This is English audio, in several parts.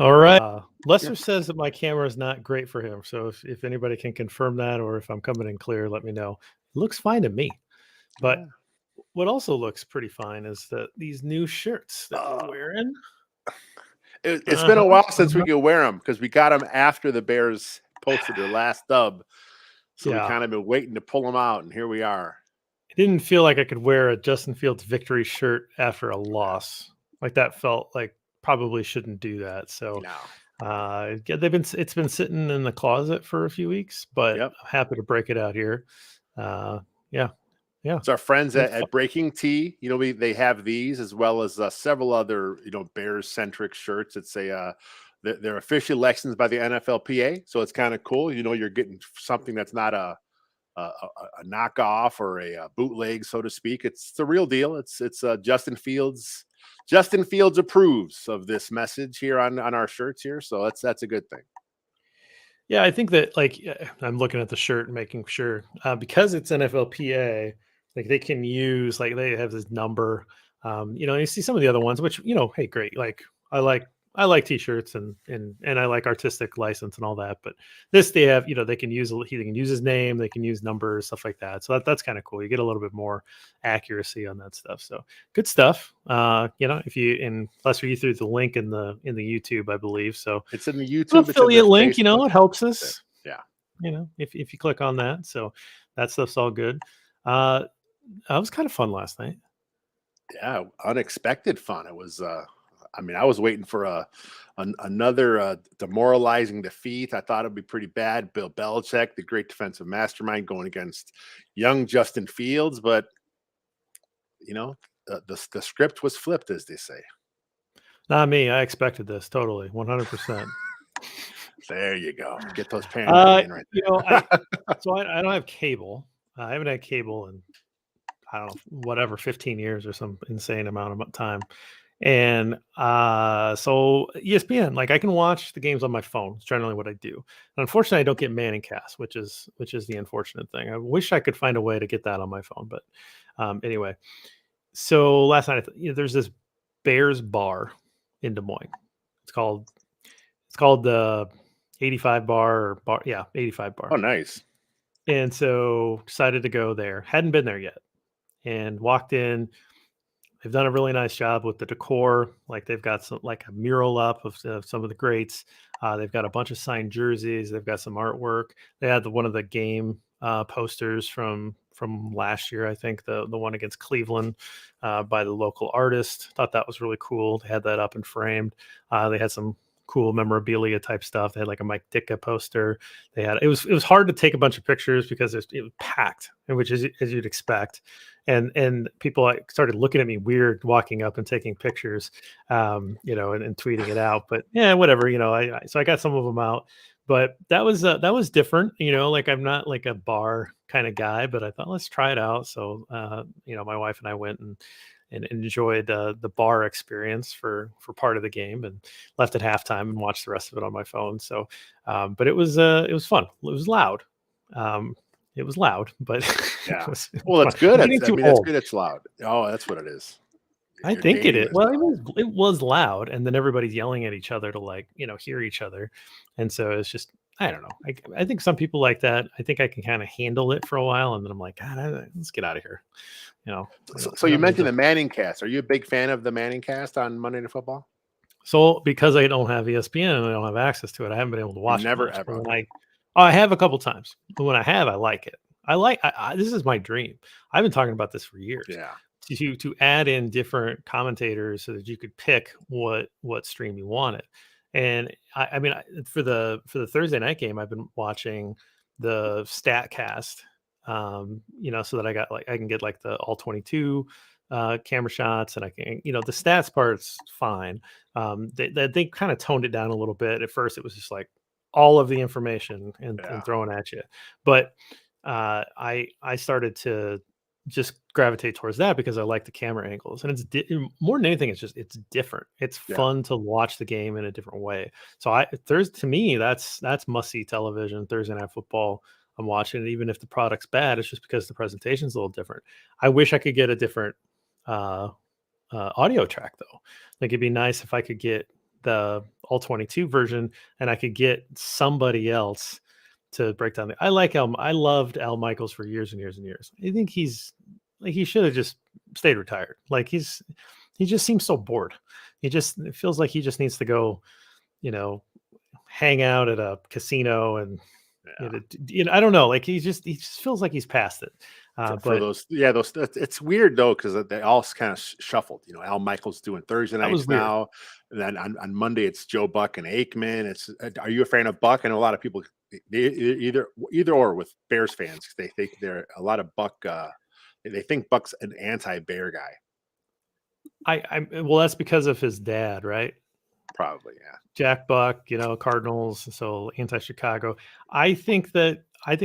All right. Yeah. Lester says that my camera is not great for him. So if anybody can confirm that or if I'm coming in clear, let me know. It looks fine to me. But Yeah. what also looks pretty fine is that these new shirts that Uh, we're wearing. it's been Uh-huh, a while since we uh-huh. could wear them because we got them after the Bears posted their last dub. So we Yeah. kind of been waiting to pull them out, and here we are. It didn't feel like I could wear a Justin Fields victory shirt after a loss. Like that felt like probably shouldn't do that. So No. yeah, it's been sitting in the closet for a few weeks, but Yep. I'm happy to break it out here. Yeah, yeah. It's our friends It's at Breaking Tea. They have these as well as several other Bears centric shirts. It's they're officially licensed by the NFLPA, so it's kind of cool. You're getting something that's not a knockoff or a bootleg, so to speak. It's the real deal. It's Justin Fields. Justin Fields approves of this message here on our shirts here, so that's a good thing. Yeah, I think that I'm looking at the shirt and making sure because it's NFLPA, like they can use like they have this number. You see some of the other ones, which hey, great. Like I like I like t-shirts and I like artistic license and all that. But this they have, they can use he can use his name, they can use numbers, stuff like that. So that's kind of cool. You get a little bit more accuracy on that stuff. So good stuff. If you and Lester, you threw the link in the YouTube, I believe. So It's in the an YouTube. It's in the affiliate link, Facebook. it helps us, Yeah. if you click on that. So that stuff's all good. That was kind of fun last night. Yeah, unexpected fun. It was. I was waiting for another demoralizing defeat. I thought it'd be pretty bad. Bill Belichick, the great defensive mastermind, going against young Justin Fields, but the script was flipped, as they say. Not me. I expected this totally, 100%. There you go. Get those parents in right there. I don't have cable. I haven't had cable in I don't know whatever 15 years or some insane amount of time. And so ESPN, like I can watch the games on my phone. It's generally what I do. And unfortunately, I don't get Manning Cast, which is the unfortunate thing. I wish I could find a way to get that on my phone, but anyway. So last night, there's this Bears bar in Des Moines. It's called the 85 bar. Yeah, 85 bar. Oh, nice. And so decided to go there. Hadn't been there yet, and walked in. They've done a really nice job with the decor. Like they've got some like a mural up of some of the greats. They've got a bunch of signed jerseys. They've got some artwork. They had one of the game posters from last year. I think the one against Cleveland by the local artist. Thought that was really cool. They had that up and framed. They had some cool memorabilia type stuff. They had like a Mike Ditka poster. It was hard to take a bunch of pictures because it was packed, and which is as you'd expect. And people started looking at me weird walking up and taking pictures, and tweeting it out. But yeah, whatever. So I got some of them out, but that was different. Like I'm not like a bar kind of guy, but I thought let's try it out. So my wife and I went and enjoyed the bar experience for part of the game, and left at halftime and watched the rest of it on my phone. So, but it was fun. It was loud. It was loud, but Yeah. it Well, fun. that's good. I'm getting too That's old. good. It's loud. Oh, that's what it is. I You're think it dating is. this Well, now. it was loud, and then everybody's yelling at each other to hear each other, and so it's just I don't know. I think some people like that. I think I can kind of handle it for a while, and then I'm like, God, let's get out of here. So I you don't need mentioned to. the Manning Cast. Are you a big fan of the Manning Cast on Monday Night Football? So because I don't have ESPN and I don't have access to it, I haven't been able to You've watch it never much. But ever. I have a couple times, but when I have, I like it. This is my dream. I've been talking about this for years. Yeah. To add in different commentators so that you could pick what stream you wanted. And for the Thursday night game, I've been watching the Statcast, so that I can get like the all 22 camera shots, and I can, the stats part's fine. They kind of toned it down a little bit. At first, it was just like all of the information and throwing at you, but I started to just gravitate towards that because I like the camera angles, and it's more than anything, it's different. It's Yeah. fun to watch the game in a different way. So to me, that's must see television. Thursday Night Football, I'm watching it, even if the product's bad. It's just because the presentation's a little different. I wish I could get a different audio track though. Like it'd be nice if I could get the all 22 version, and I could get somebody else to break down I like I loved Al Michaels for years and years and years. I think he's like he should have just stayed retired. Like he just seems so bored. It feels like he just needs to go, you know, hang out at a casino and Yeah. I don't know. Like he just feels like he's past it. For But those, yeah, those. It's weird though because they all kind of shuffled. Al Michaels doing Thursday that was nights weird. now, and then on Monday it's Joe Buck and Aikman. Are you a fan of Buck? I know a lot of people either or with Bears fans. They think they're a lot of Buck. They think Buck's an anti-Bear guy. Well, that's because of his dad, right? Probably, yeah. Jack Buck, Cardinals, so anti-Chicago. I think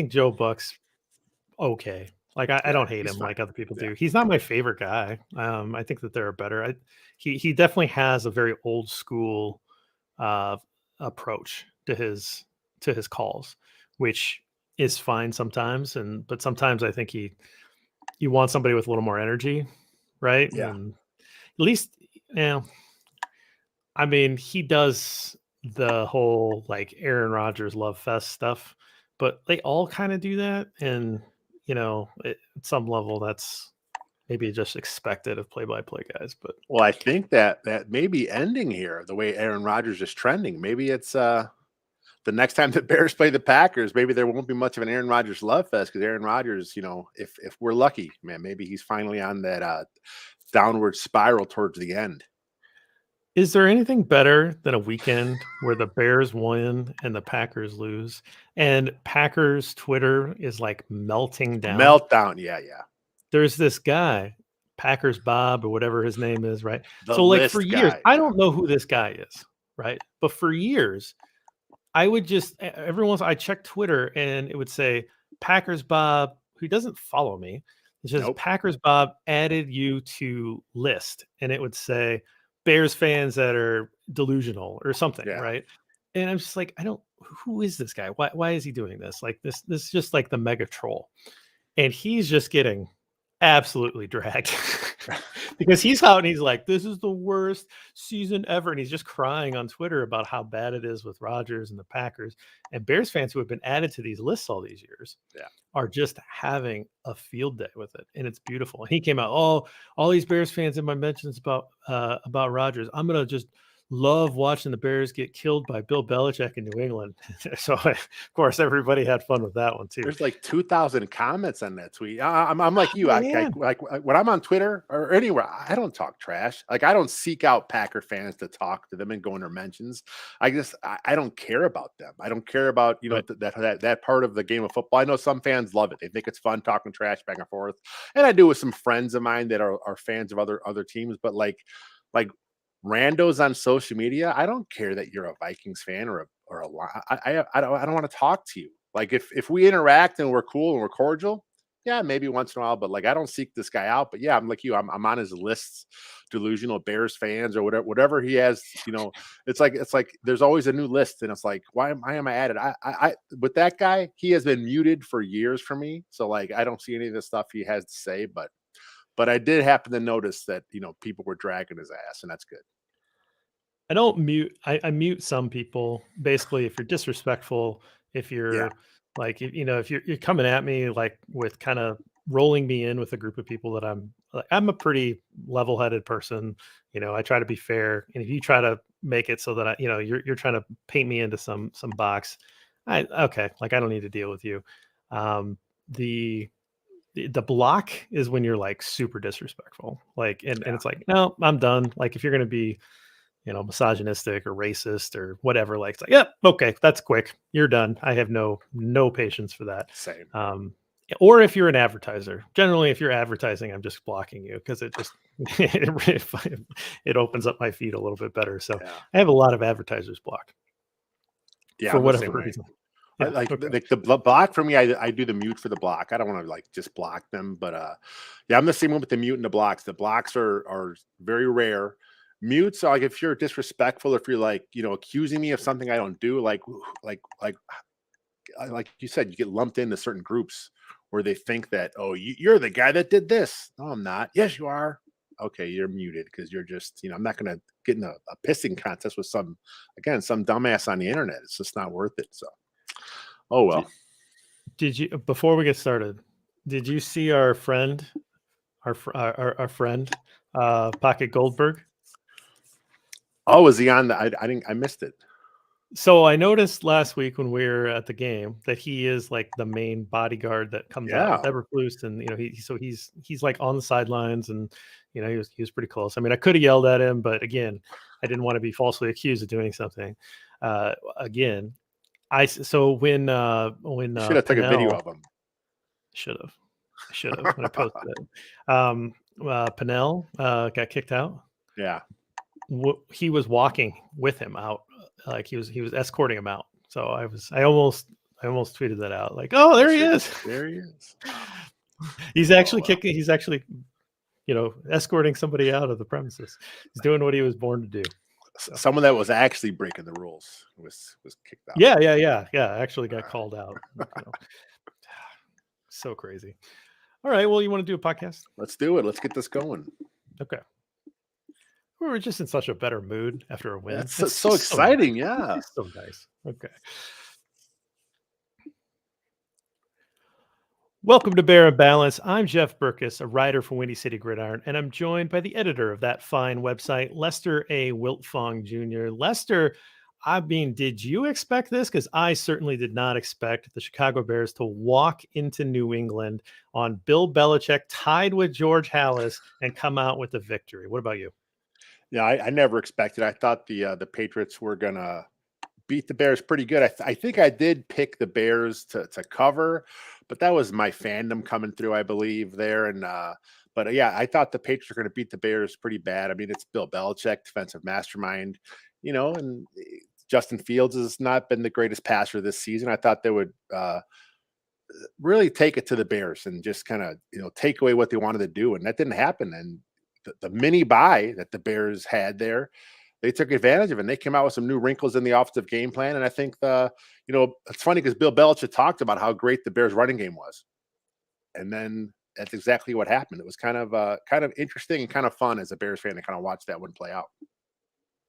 Joe Buck's okay. Like I Yeah, don't hate he's him fine. like other people Yeah, do. He's not my favorite guy. I think that there are better. He definitely has a very old school uh, approach to his calls, which is fine sometimes, but sometimes I think you want somebody with a little more energy, right? yeah. And at least, yeah. I mean, he does the whole like Aaron Rodgers love fest stuff, but they all kind of do that. And, at some level, that's maybe just expected of play by play guys. But Well, I think that may be ending here. The way Aaron Rodgers is trending, maybe it's the next time the Bears play the Packers, maybe there won't be much of an Aaron Rodgers love fest because Aaron Rodgers, if we're lucky, man, maybe he's finally on that downward spiral towards the end. is there anything better than a weekend where the Bears win and the Packers lose? And Packers Twitter is like melting down. Meltdown, yeah, yeah. There's this guy, Packers Bob or whatever his name is, right? The So, like, for list years, guy, I yeah. don't know who this guy is, right? But for years, I would just every once I check Twitter and it would say Packers Bob, who doesn't follow me. It says Nope. Packers Bob added you to list, and it would say Bears fans that are delusional or something, Yeah. right? And I'm just like, I don't. Who is this guy? Why is he doing this? Like this is just like the mega troll, and he's just getting absolutely dragged because he's out and he's like, "This is the worst season ever," and he's just crying on Twitter about how bad it is with Rodgers and the Packers. And Bears fans who have been added to these lists all these years Yeah. are just having a field day with it, and it's beautiful. And he came out, "Oh, all these Bears fans in my mentions about Rodgers. I'm gonna just love watching the Bears get killed by Bill Belichick in New England." So, of course, everybody had fun with that one too. There's like 2,000 comments on that tweet. I'm like you. Man, Like when I'm on Twitter or anywhere, I don't talk trash. Like I don't seek out Packer fans to talk to them and go in their mentions. I don't care about them. I don't care about right. that part of the game of football. I know some fans love it. They think it's fun talking trash back and forth, and I do with some friends of mine that are fans of other teams. But like randos on social media, I don't care that you're a Vikings fan or a I don't want to talk to you. Like if we interact and we're cool and we're cordial, yeah, maybe once in a while, but like I don't seek this guy out. But yeah, I'm like you. I'm on his lists, delusional Bears fans or whatever he has. It's like there's always a new list, and it's like why am I added? I with that guy, he has been muted for years for me. So like I don't see any of the stuff he has to say, but I did happen to notice that people were dragging his ass, and that's good. I don't mute. I mute some people. Basically, if you're disrespectful, if Yeah, you're like, if you're coming at me like with kind of rolling me in with a group of people that I'm a pretty level-headed person. I try to be fair, and if you try to make it so that you're trying to paint me into some box, okay, like I don't need to deal with you. Um, the the block is when you're like super disrespectful, like, and yeah, it's like, no, I'm done. Like if you're gonna be misogynistic or racist or whatever. Like, it's like, yep, okay, that's quick. You're done. I have no patience for that. same. Um, or if you're an advertiser, generally, if you're advertising, I'm just blocking you because it just it opens up my feed a little bit better. So Yeah, I have a lot of advertisers blocked yeah, for I'm the same whatever way. reason. I Yeah. like Okay. the block for me. I do the mute for the block. I don't want to like just block them, but yeah, I'm the same one with the mute and the blocks. The blocks are very rare. Mutes are like if you're disrespectful, if you're like accusing me of something I don't do, like you said, you get lumped into certain groups where they think that you're the guy that did this. No, I'm not. Yes, you are. okay, you're muted because you're just, I'm not going to get in a pissing contest with some dumbass on the internet. It's just not worth it. So, oh well. Did you, before we get started, did you see our friend, our friend, Pocket Goldberg? Oh, was he on I missed it. So I noticed last week when we were at the game that he is like the main bodyguard that comes out with Yeah. Eberflus, and he's like on the sidelines, and he was pretty close. I mean, I could have yelled at him, but again, I didn't want to be falsely accused of doing something. Again, so when You should have taken a video Pinnell of him. I should have when I posted it. Pinnell got kicked out. Yeah. He was walking with him out, like he was escorting him out. So I almost tweeted that out, like, oh, there he is. There he is. He's actually kicking. He's actually, escorting somebody out of the premises. He's doing what he was born to do. So. Someone that was actually breaking the rules was kicked out. Yeah. Actually got called out. So crazy. All right. Well, you want to do a podcast? Let's do it. Let's get this going. Okay. We were just in such a better mood after a win. It's so exciting. So nice. Yeah. It's so nice. Okay. Welcome to Bear and Balance. I'm Jeff Berckes, a writer for Windy City Gridiron, and I'm joined by the editor of that fine website, Lester A. Wiltfong Jr. Lester, I mean, did you expect this? Because I certainly did not expect the Chicago Bears to walk into New England on Bill Belichick, tied with George Halas, and come out with a victory. What about you? Yeah, I never expected. I thought the Patriots were gonna beat the Bears pretty good. I think I did pick the Bears to cover, but that was my fandom coming through, I believe, there. And but yeah, I thought the Patriots were going to beat the Bears pretty bad. I mean, it's Bill Belichick, defensive mastermind, and Justin Fields has not been the greatest passer this season. I thought they would really take it to the Bears and just kind of take away what they wanted to do, and that didn't happen. And the mini bye that the Bears had there, they took advantage of it. And they came out with some new wrinkles in the offensive game plan. And I think it's funny because Bill Belichick talked about how great the Bears running game was. And then that's exactly what happened. It was kind of interesting and kind of fun as a Bears fan to kind of watch that one play out.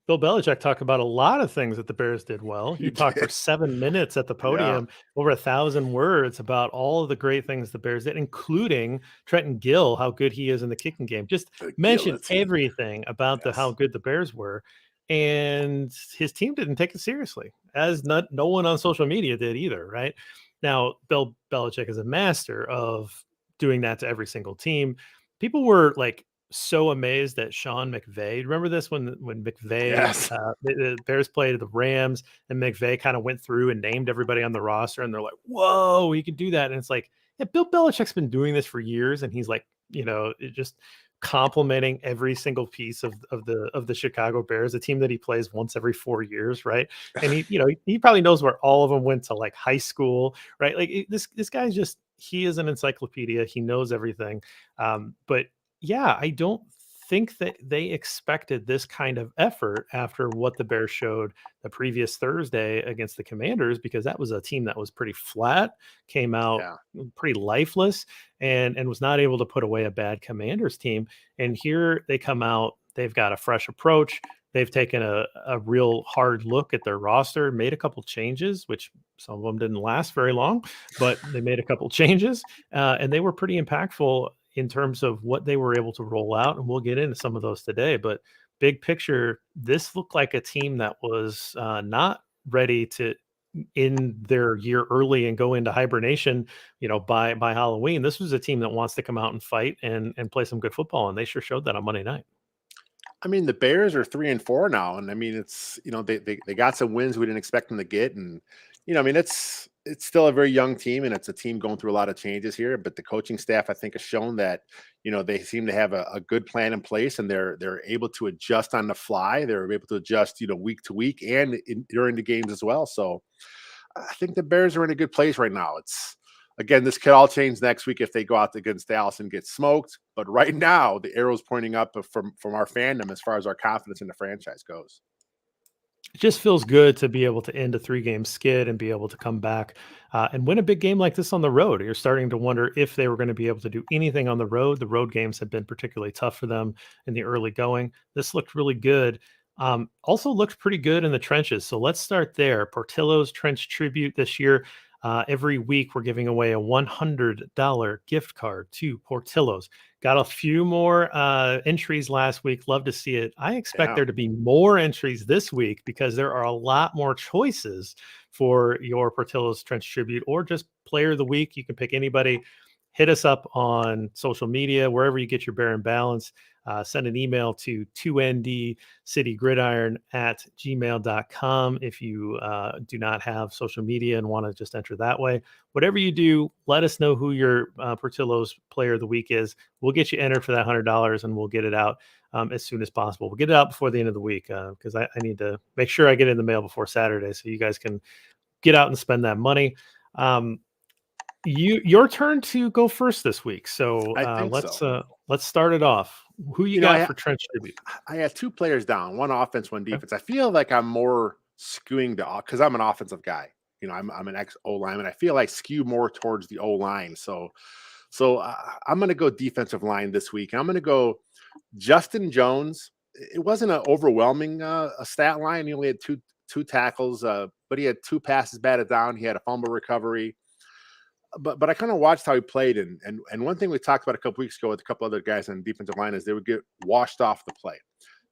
Bill Belichick talked about a lot of things that the Bears did well. He talked for 7 minutes at the podium, over 1,000 words about all of the great things the Bears did, including Trenton Gill, how good he is in the kicking game. Just mentioned everything about how good the Bears were. And his team didn't take it seriously, as no one on social media did either, right? Now, Bill Belichick is a master of doing that to every single team. People were like so amazed at Sean McVay. Remember this when McVay, the Bears played the Rams, and McVay kind of went through and named everybody on the roster, and they're like, "Whoa, he can do that!" And it's like, yeah, Bill Belichick's been doing this for years, and he's like, just complimenting every single piece of the Chicago Bears, a team that he plays once every 4 years, right? And he probably knows where all of them went to, like high school, right? Like this guy's just, he is an encyclopedia. He knows everything. But yeah, I don't think that they expected this kind of effort after what the Bears showed the previous Thursday against the Commanders, because that was a team that was pretty flat, came out pretty lifeless, and was not able to put away a bad Commanders team. And here they come out, they've got a fresh approach. They've taken a real hard look at their roster, made a couple changes, which some of them didn't last very long, but they made a couple changes, and they were pretty impactful in terms of what they were able to roll out. And we'll get into some of those today. But big picture, this looked like a team that was not ready to end their year early and go into hibernation, by Halloween. This was a team that wants to come out and fight and play some good football. And they sure showed that on Monday night. I mean, the Bears are 3-4 now. And I mean, it's, they got some wins we didn't expect them to get. And, I mean, it's still a very young team, and it's a team going through a lot of changes here. But the coaching staff, I think, has shown that, they seem to have a good plan in place, and they're able to adjust on the fly. They're able to adjust, week to week and during the games as well. So I think the Bears are in a good place right now. Again, this could all change next week if they go out against Dallas and get smoked. But right now, the arrow's pointing up from our fandom as far as our confidence in the franchise goes. it just feels good to be able to end a 3-game skid and be able to come back and win a big game like this on the road. You're starting to wonder if they were going to be able to do anything on the road. The road games have been particularly tough for them in the early going. This looked really good. Also looked pretty good in the trenches. So let's start there. Portillo's Trench Tribute this year. Every week, we're giving away a $100 gift card to Portillo's. Got a few more entries last week. Love to see it. I expect Yeah. there to be more entries this week because there are a lot more choices for your Portillo's Trench Tribute or just player of the week. You can pick anybody. Hit us up on social media, wherever you get your Bear and Balance. Send an email to 2ndcitygridiron at gmail.com if you do not have social media and want to just enter that way. Whatever you do, let us know who your Portillo's Player of the Week is. We'll get you entered for that $100 and we'll get it out as soon as possible. We'll get it out before the end of the week because I need to make sure I get it in the mail before Saturday so you guys can get out and spend that money. Your turn to go first this week. So I think so. let's start it off. Who you You know, got for Trench Tribute? I had two players down, one offense, one defense. I feel like I'm more skewing to because I'm an offensive guy. You know, I'm an ex O lineman. I feel like skew more towards the O line. So I'm going to go defensive line this week. I'm going to go Justin Jones. It wasn't an overwhelming a stat line. He only had two tackles, but he had 2 passes batted down. He had a fumble recovery. But I kind of watched how he played, and one thing we talked about a couple weeks ago with a couple other guys on defensive line is they would get washed off the play.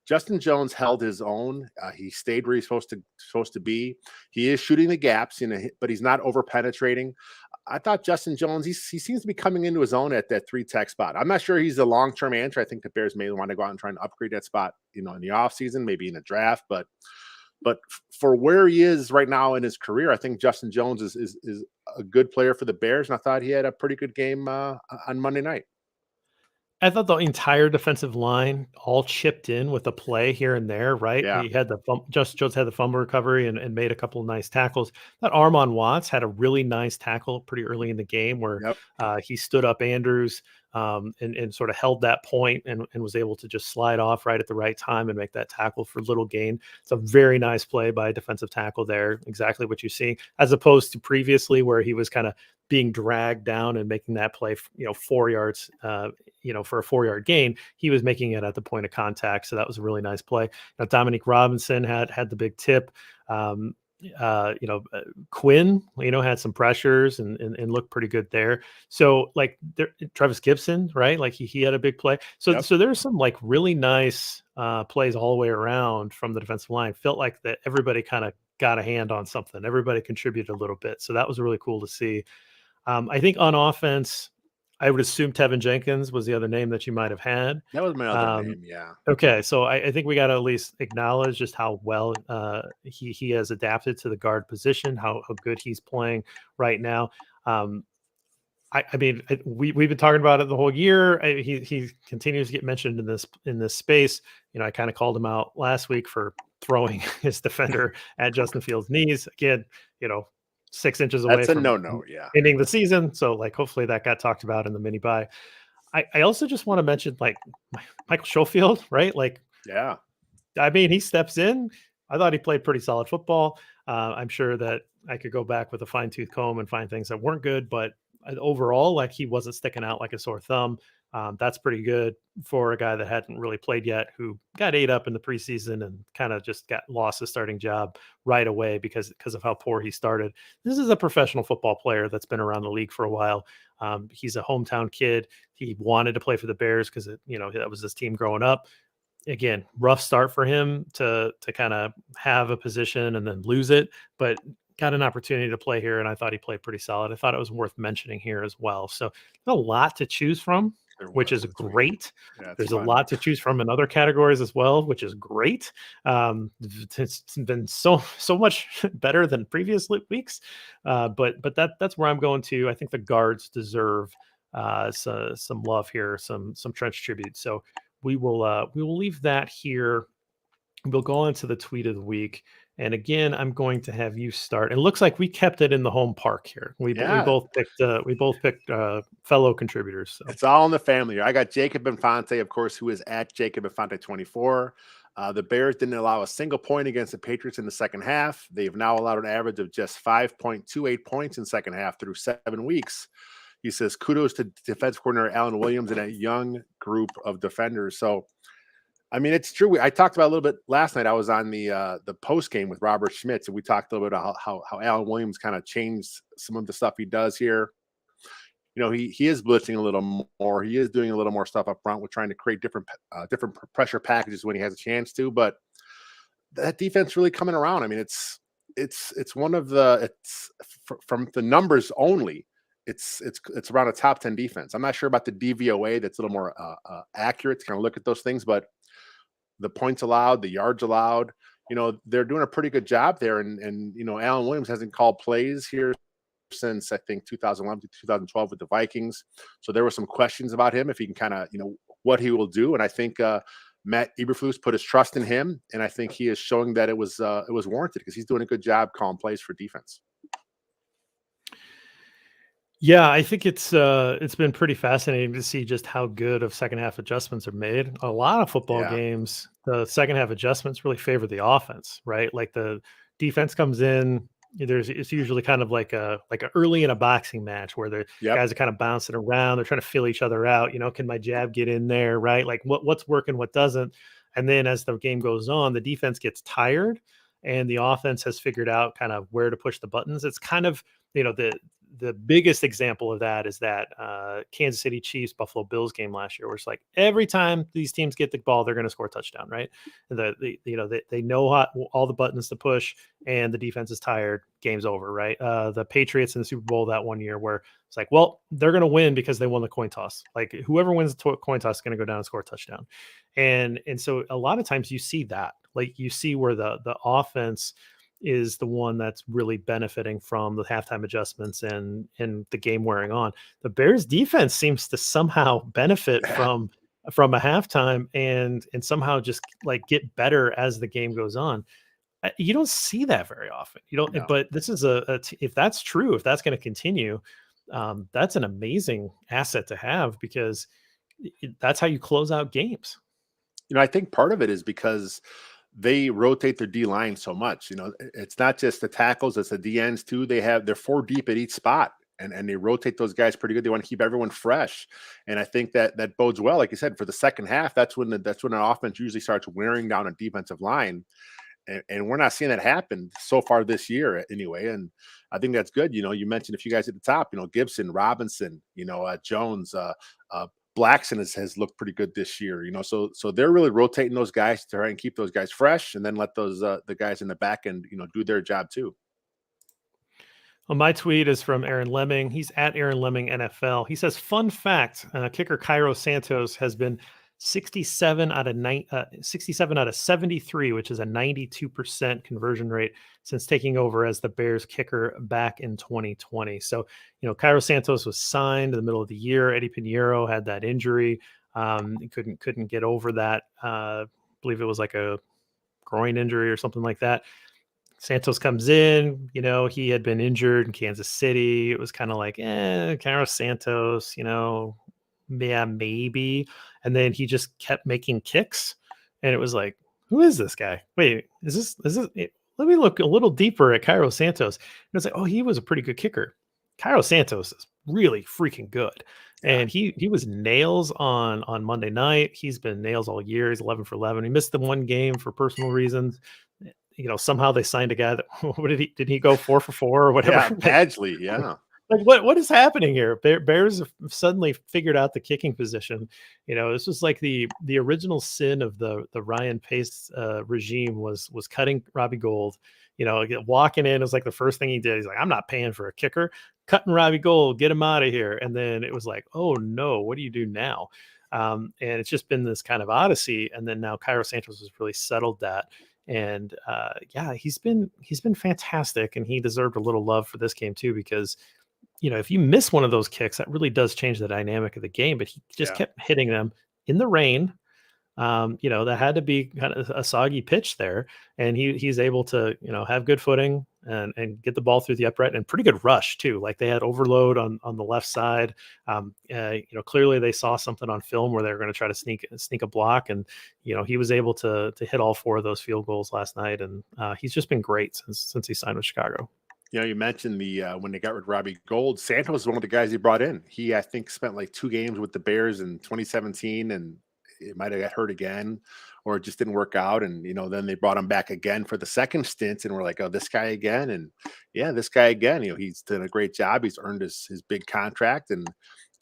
Justin Jones held his own. He stayed where he's supposed to be. He is shooting the gaps, you know, but he's not over penetrating. I thought Justin Jones, he seems to be coming into his own at that 3-tech spot. I'm not sure he's the long-term answer. I think the Bears may want to go out and try and upgrade that spot, you know, in the offseason, maybe in a draft, but for where he is right now in his career, I think Justin Jones is a good player for the Bears, and I thought he had a pretty good game on Monday night. I thought the entire defensive line all chipped in with a play here and there, right? Yeah. He had Justin Jones had the fumble recovery and made a couple of nice tackles. That Armon Watts had a really nice tackle pretty early in the game where Yep. he stood up Andrews and sort of held that point and was able to just slide off right at the right time and make that tackle for little gain. It's a very nice play by a defensive tackle there, exactly what you see, as opposed to previously where he was kind of being dragged down and making that play, 4 yards, for a 4-yard gain. He was making it at the point of contact. So that was a really nice play. Now, Dominique Robinson had the big tip. Quinn, had some pressures and looked pretty good there. So Travis Gibson, right? Like he had a big play. So Yep. so there's some like really nice plays all the way around from the defensive line. Felt like that everybody kind of got a hand on something. Everybody contributed a little bit. So that was really cool to see. I think on offense, I would assume Tevin Jenkins was the other name that you might have had. That was my other name. Yeah. Okay, so I think we got to at least acknowledge just how well he has adapted to the guard position, how good he's playing right now. We've been talking about it the whole year. He continues to get mentioned in this space. I kind of called him out last week for throwing his defender at Justin Fields' knees. Again, 6 inches away That's a from no. Yeah. ending the season. So hopefully that got talked about in the mini buy. I also just want to mention Michael Schofield, right? Yeah. He steps in. I thought he played pretty solid football. I'm sure that I could go back with a fine tooth comb and find things that weren't good, but overall, he wasn't sticking out like a sore thumb. That's pretty good for a guy that hadn't really played yet, who got ate up in the preseason and kind of just got lost his starting job right away because of how poor he started. This is a professional football player that's been around the league for a while. He's a hometown kid. He wanted to play for the Bears because that was his team growing up. Again, rough start for him to kind of have a position and then lose it, but got an opportunity to play here, and I thought he played pretty solid. I thought it was worth mentioning here as well. So a lot to choose from, which is great. Yeah, There's fun. a lot to choose from in other categories as well, which is great. It's been so much better than previous weeks, but that's where I'm going to. I think the guards deserve some love here, some trench tribute. So we will leave that here. We'll go on to the tweet of the week. And again, I'm going to have you start. It looks like we kept it in the home park here. We both picked fellow contributors. So. It's all in the family here. I got Jacob Infante, of course, who is at Jacob Infante 24. The Bears didn't allow a single point against the Patriots in the second half. They've now allowed an average of just 5.28 points in second half through 7 weeks. He says, kudos to defense coordinator Alan Williams and a young group of defenders. So, I mean, it's true. I talked about a little bit last night. I was on the post game with Robert Schmitz, and we talked a little bit about how Alan Williams kind of changed some of the stuff he does here. He is blitzing a little more. He is doing a little more stuff up front with trying to create different pressure packages when he has a chance to. But that defense really coming around. I mean, it's one of the from the numbers only. It's around a top 10 defense. I'm not sure about the DVOA. That's a little more accurate to kind of look at those things, but the points allowed, the yards allowed, they're doing a pretty good job there. And Alan Williams hasn't called plays here since I think 2011 to 2012 with the Vikings. So there were some questions about him, if he can kind of, what he will do. And I think Matt Eberflus put his trust in him. And I think he is showing that it was warranted because he's doing a good job calling plays for defense. Yeah, I think it's been pretty fascinating to see just how good of second half adjustments are made. A lot of football games, the second half adjustments really favor the offense, right? Like the defense comes in, it's usually kind of like a early in a boxing match where the guys are kind of bouncing around, they're trying to feel each other out. Can my jab get in there, right? Like what's working, what doesn't. And then as the game goes on, the defense gets tired and the offense has figured out kind of where to push the buttons. It's kind of, the biggest example of that is that Kansas City Chiefs Buffalo Bills game last year, where it's like every time these teams get the ball, they're going to score a touchdown, right? They know all the buttons to push, and the defense is tired. Game's over, right? The Patriots in the Super Bowl that one year, where it's like, well, they're going to win because they won the coin toss. Like whoever wins the coin toss is going to go down and score a touchdown, and so a lot of times you see that, like you see where the offense is the one that's really benefiting from the halftime adjustments and the game wearing on. The Bears defense seems to somehow benefit from a halftime and somehow just like get better as the game goes on. You don't see that very often. You don't, but this is if that's true, if that's going to continue, that's an amazing asset to have because that's how you close out games. I think part of it is because they rotate their D line so much. It's not just the tackles, it's the D ends too. They're 4 deep at each spot and they rotate those guys pretty good. They want to keep everyone fresh. And I think that bodes well. Like you said, for the second half, that's when an offense usually starts wearing down a defensive line. And we're not seeing that happen so far this year anyway. And I think that's good. You mentioned a few guys at the top, Gibson, Robinson, Jones, Blackson has looked pretty good this year, so they're really rotating those guys to try and keep those guys fresh and then let those the guys in the back end, do their job too. Well, my tweet is from Aaron Lemming. He's at Aaron Lemming NFL. He says, fun fact, kicker Cairo Santos has been 67 out of 73, which is a 92% conversion rate since taking over as the Bears kicker back in 2020. So, Cairo Santos was signed in the middle of the year. Eddie Pinheiro had that injury. He couldn't get over that. I believe it was like a groin injury or something like that. Santos comes in, he had been injured in Kansas City. It was kind of like, Cairo Santos, yeah, maybe. And then he just kept making kicks. And it was like, who is this guy? Wait, is this? Let me look a little deeper at Cairo Santos. And it's like, oh, he was a pretty good kicker. Cairo Santos is really freaking good. And he was nails on Monday night. He's been nails all year. He's 11 for 11. He missed the one game for personal reasons. Somehow they signed a guy that, what did he go 4 for 4 or whatever? Yeah, Badgley, yeah. Like what is happening here? Bears have suddenly figured out the kicking position. This was like the original sin of the Ryan Pace regime was cutting Robbie Gould. Walking in, it was like the first thing he did. He's like, I'm not paying for a kicker. Cutting Robbie Gould, get him out of here. And then it was like, oh no, what do you do now? And it's just been this kind of odyssey. And then now Cairo Santos has really settled that. And he's been fantastic, and he deserved a little love for this game too, because if you miss one of those kicks, that really does change the dynamic of the game. But he just kept hitting them in the rain. That had to be kind of a soggy pitch there, and he's able to have good footing, and get the ball through the upright, and pretty good rush too. Like they had overload on the left side. Clearly they saw something on film where they were going to try to sneak a block, and he was able to hit all 4 of those field goals last night, and he's just been great since he signed with Chicago. You mentioned when they got rid of Robbie Gould, Santos was one of the guys he brought in. He, I think, spent like 2 games with the Bears in 2017, and it might have got hurt again, or it just didn't work out. And then they brought him back again for the second stint, and we're like, oh, this guy again, and yeah, this guy again. He's done a great job. He's earned his big contract, and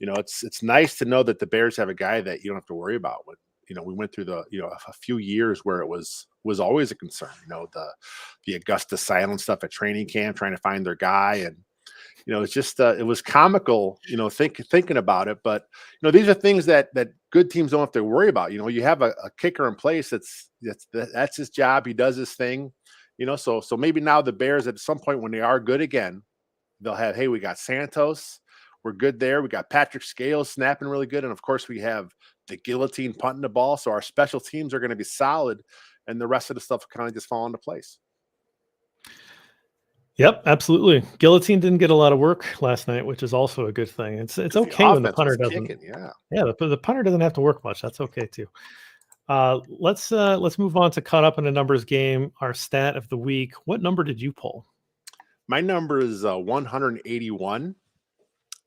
it's nice to know that the Bears have a guy that you don't have to worry about. When we went through a few years where it was always a concern. The Augusta silence stuff at training camp, trying to find their guy, and it's just it was comical, thinking about it. But these are things that good teams don't have to worry about. You have a kicker in place that's his job. He does his thing. So maybe now the Bears at some point when they are good again, they'll have, hey, we got Santos, we're good there. We got Patrick Scales snapping really good, and of course we have the guillotine punting the ball. So our special teams are going to be solid, and the rest of the stuff kind of just fall into place. Yep, absolutely. Guillotine didn't get a lot of work last night, which is also a good thing. It's okay when the punter doesn't. The punter doesn't have to work much. That's okay too. Let's move on to caught up in a numbers game. Our stat of the week. What number did you pull? My number is 181.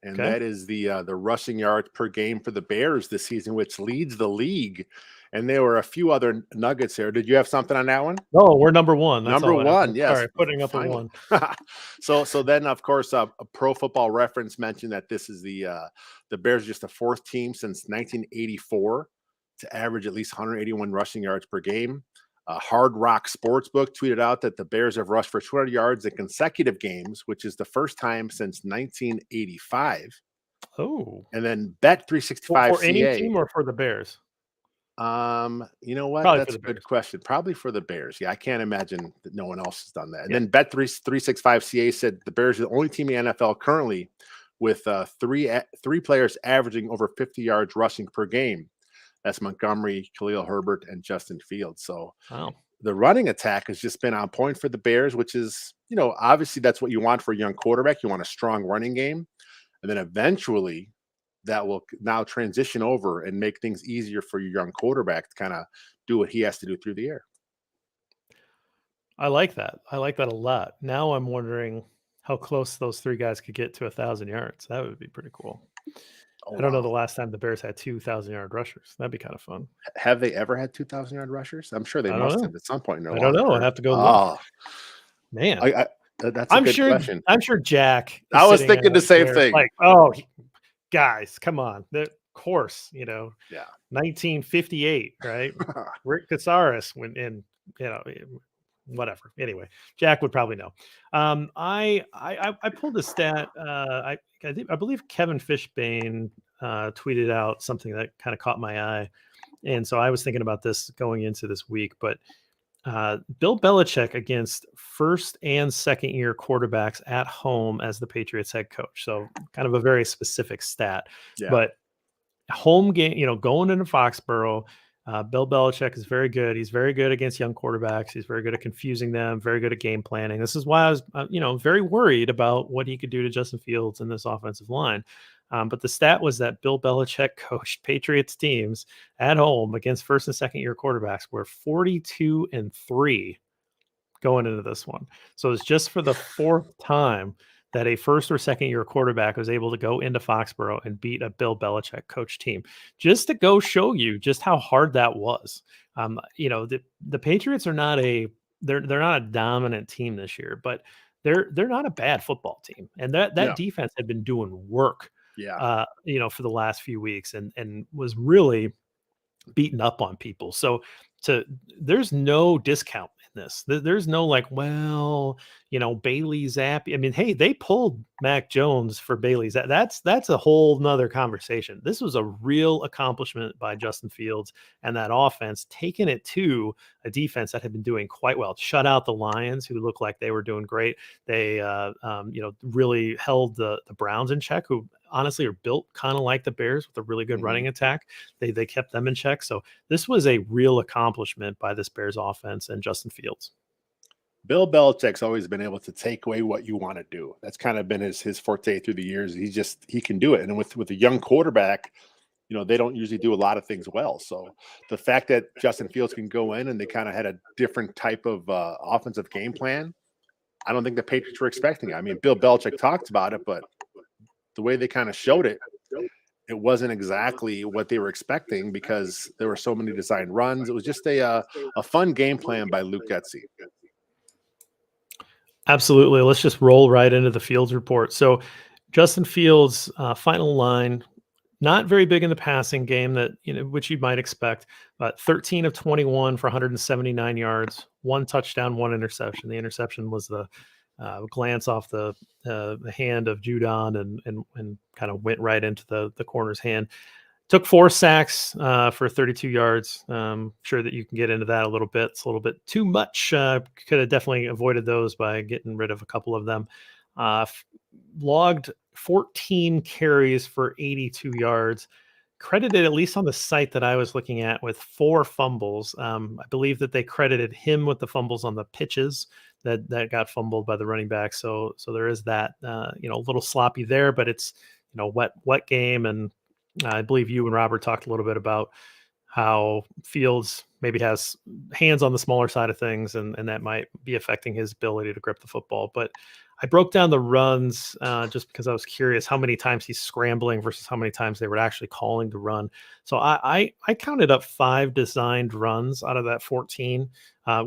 And that is the rushing yards per game for the Bears this season, which leads the league. And there were a few other nuggets here. Did you have something on that one? No, we're number 1. That's number 1, yes. Sorry, putting up a 1. So then, of course, a Pro Football Reference mentioned that this is the Bears are just the 4th team since 1984 to average at least 181 rushing yards per game. Hard Rock Sportsbook tweeted out that the Bears have rushed for 200 yards in consecutive games, which is the first time since 1985. Oh. And then Bet365 for any team or for the Bears? You know what? Probably that's a good question. Probably for the Bears. Yeah, I can't imagine that no one else has done that. And then Bet365 CA said the Bears are the only team in the NFL currently with three players averaging over 50 yards rushing per game. That's Montgomery, Khalil Herbert, and Justin Fields. So the running attack has just been on point for the Bears, which is, obviously that's what you want for a young quarterback. You want a strong running game. And then eventually that will now transition over and make things easier for your young quarterback to kind of do what he has to do through the air. I like that. I like that a lot. Now I'm wondering how close those 3 guys could get to 1,000 yards. That would be pretty cool. I don't know the last time the Bears had 2,000-yard rushers. That'd be kind of fun. Have they ever had 2,000-yard rushers? I'm sure they must have at some point in their life. I don't know. I have to go look. Man. That's a good question. I'm sure Jack. I was thinking the same thing. Like, guys, come on. Of course, 1958, right? Rick Casares whatever. Anyway, Jack would probably know. I pulled a stat. I believe Kevin Fishbane tweeted out something that kind of caught my eye, and so I was thinking about this going into this week. But Bill Belichick against first and second year quarterbacks at home as the Patriots head coach. So kind of a very specific stat. Yeah. But home game, going into Foxborough. Bill Belichick is very good. He's very good against young quarterbacks. He's very good at confusing them, very good at game planning. This is why I was, very worried about what he could do to Justin Fields in this offensive line. But the stat was that Bill Belichick coached Patriots teams at home against first and second year quarterbacks were 42-3 going into this one. So it's just for the 4th time that a first or second year quarterback was able to go into Foxborough and beat a Bill Belichick coach team, just to go show you just how hard that was. The Patriots are not they're not a dominant team this year, but they're not a bad football team. And that defense had been doing work, for the last few weeks and was really beating up on people. So there's no discount in this. There's no Bailey Zappi. I mean, hey, they pulled Mac Jones for Bailey's. That's a whole nother conversation. This was a real accomplishment by Justin Fields and that offense, taking it to a defense that had been doing quite well. Shut out the Lions, who looked like they were doing great. They, really held the Browns in check, who honestly are built kind of like the Bears with a really good running attack. They kept them in check. So this was a real accomplishment by this Bears offense and Justin Fields. Bill Belichick's always been able to take away what you want to do. That's kind of been his forte through the years. He can do it. And with a young quarterback, they don't usually do a lot of things well. So the fact that Justin Fields can go in and they kind of had a different type of offensive game plan, I don't think the Patriots were expecting it. I mean, Bill Belichick talked about it, but the way they kind of showed it, it wasn't exactly what they were expecting because there were so many designed runs. It was just a fun game plan by Luke Getsy. Absolutely. Let's just roll right into the Fields report. So Justin Fields, final line, not very big in the passing game, that which you might expect, but 13 of 21 for 179 yards, one touchdown, one interception. The interception was the glance off the hand of Judon and kind of went right into the corner's hand. Took 4 sacks for 32 yards. Sure that you can get into that a little bit. It's a little bit too much. Could have definitely avoided those by getting rid of a couple of them. Logged 14 carries for 82 yards. Credited, at least on the site that I was looking at, with 4 fumbles. I believe that they credited him with the fumbles on the pitches that got fumbled by the running back. So there is that. A little sloppy there, but it's wet game. And I believe you and Robert talked a little bit about how Fields maybe has hands on the smaller side of things, and that might be affecting his ability to grip the football. But I broke down the runs just because I was curious how many times he's scrambling versus how many times they were actually calling to run. So I counted up 5 designed runs out of that 14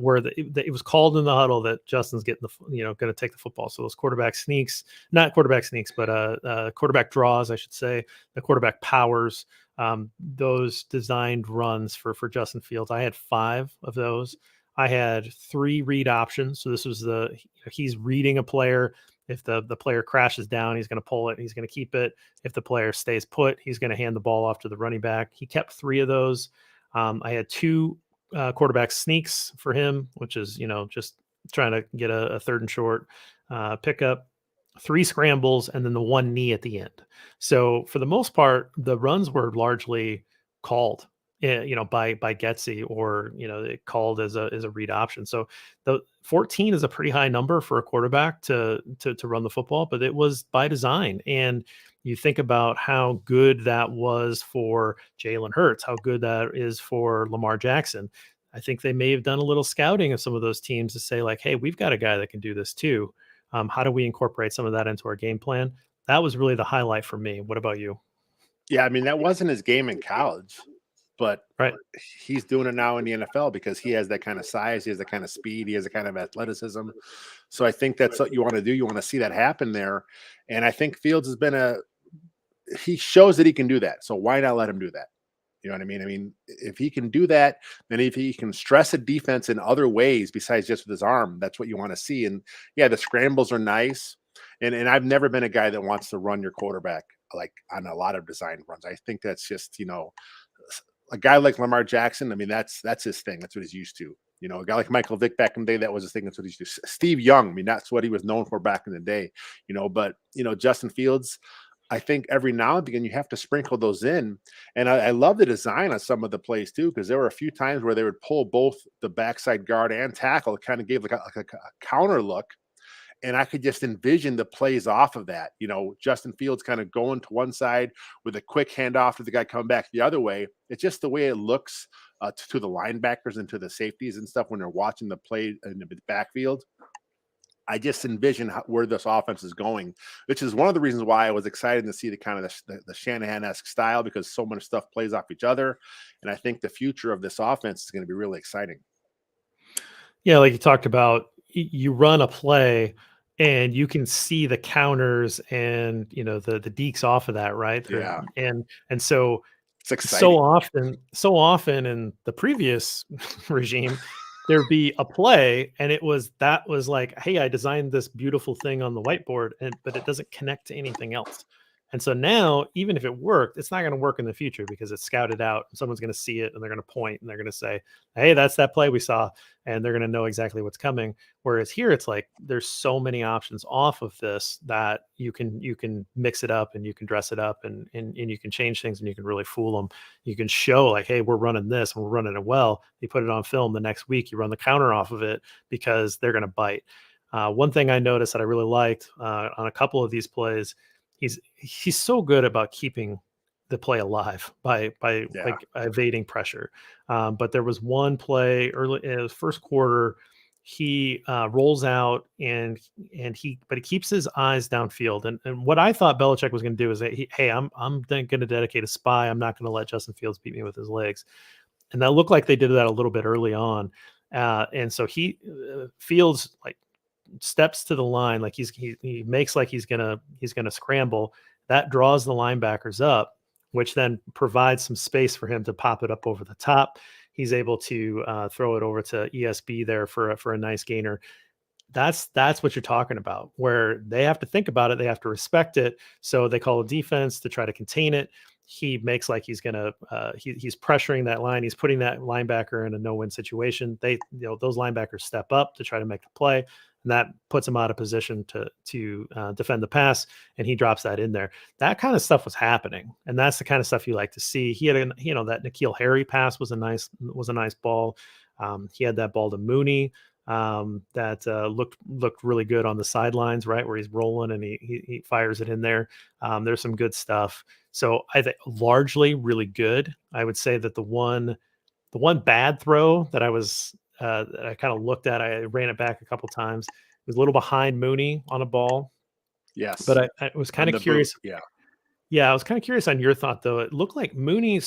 where it was called in the huddle that Justin's getting going to take the football. So those quarterback sneaks, not quarterback sneaks, but quarterback draws, I should say, the quarterback powers, those designed runs for Justin Fields. I had 5 of those. I had 3 read options. So this was he's reading a player. If the player crashes down, he's going to pull it. He's going to keep it. If the player stays put, he's going to hand the ball off to the running back. He kept 3 of those. I had 2 quarterback sneaks for him, which is, just trying to get a third and short pickup, 3 scrambles, and then the 1 knee at the end. So for the most part, the runs were largely called by Getsy, or it called as a read option. So the 14 is a pretty high number for a quarterback to run the football, but it was by design. And you think about how good that was for Jalen Hurts, how good that is for Lamar Jackson. I think they may have done a little scouting of some of those teams to say, like, hey, we've got a guy that can do this too. How do we incorporate some of that into our game plan? That was really the highlight for me. What about you? Yeah, I mean, that wasn't his game in college, but Right. he's doing it now in the NFL because he has that kind of size, he has that kind of speed, he has that kind of athleticism. So I think that's what you want to do. You want to see that happen there. And I think Fields has been he shows that he can do that. So why not let him do that? You know what I mean? I mean, if he can do that, then if he can stress a defense in other ways besides just with his arm, that's what you want to see. And yeah, the scrambles are nice. And I've never been a guy that wants to run your quarterback like on a lot of design runs. I think that's just, a guy like Lamar Jackson, I mean, that's his thing. That's what he's used to. A guy like Michael Vick back in the day, that was his thing. That's what he's used to. Steve Young, I mean, that's what he was known for back in the day. But Justin Fields, I think every now and again you have to sprinkle those in. And I love the design on some of the plays too, because there were a few times where they would pull both the backside guard and tackle. It kind of gave like a counter look. And I could just envision the plays off of that. Justin Fields kind of going to one side with a quick handoff to the guy coming back the other way. It's just the way it looks to the linebackers and to the safeties and stuff when they're watching the play in the backfield. I just envision where this offense is going, which is one of the reasons why I was excited to see the kind of the Shanahan-esque style, because so much stuff plays off each other. And I think the future of this offense is going to be really exciting. Yeah, like you talked about, you run a play and you can see the counters and the deeks off of that, right? Yeah. And so it's exciting. So often in the previous regime, there'd be a play and that was like, hey, I designed this beautiful thing on the whiteboard, but it doesn't connect to anything else. And so now, even if it worked, it's not going to work in the future because it's scouted out. And someone's going to see it and they're going to point and they're going to say, "Hey, that's that play we saw," and they're going to know exactly what's coming. Whereas here, it's like there's so many options off of this that you can mix it up and you can dress it up and you can change things and you can really fool them. You can show like, "Hey, we're running this and we're running it well." You put it on film the next week, you run the counter off of it because they're going to bite. One thing I noticed that I really liked on a couple of these plays, he's so good about keeping the play alive by Yeah. like evading pressure. But there was one play early in the first quarter. He rolls out and he keeps his eyes downfield. And what I thought Belichick was going to do is that hey, I'm going to dedicate a spy. I'm not going to let Justin Fields beat me with his legs. And that looked like they did that a little bit early on. And so Fields like steps to the line, like he makes like he's gonna scramble. That draws the linebackers up, which then provides some space for him to pop it up over the top. He's able to throw it over to ESB there for a nice gainer. That's what you're talking about, where they have to think about it, they have to respect it. So they call a defense to try to contain it. He makes like he's gonna he's pressuring that line, he's putting that linebacker in a no-win situation. Those linebackers step up to try to make the play, and that puts him out of position to defend the pass, and he drops that in there. That kind of stuff was happening, and that's the kind of stuff you like to see. He had that N'Keal Harry pass was a nice ball. He had that ball to Mooney that looked really good on the sidelines, right where he's rolling and he fires it in there. There's some good stuff. So I think largely really good. I would say that the one bad throw that that I kind of looked at, I ran it back a couple times. It was a little behind Mooney on a ball, Yes. but I was kind On of the boot. curious. Yeah. Yeah, I was kind of curious on your thought, though. It looked like Mooney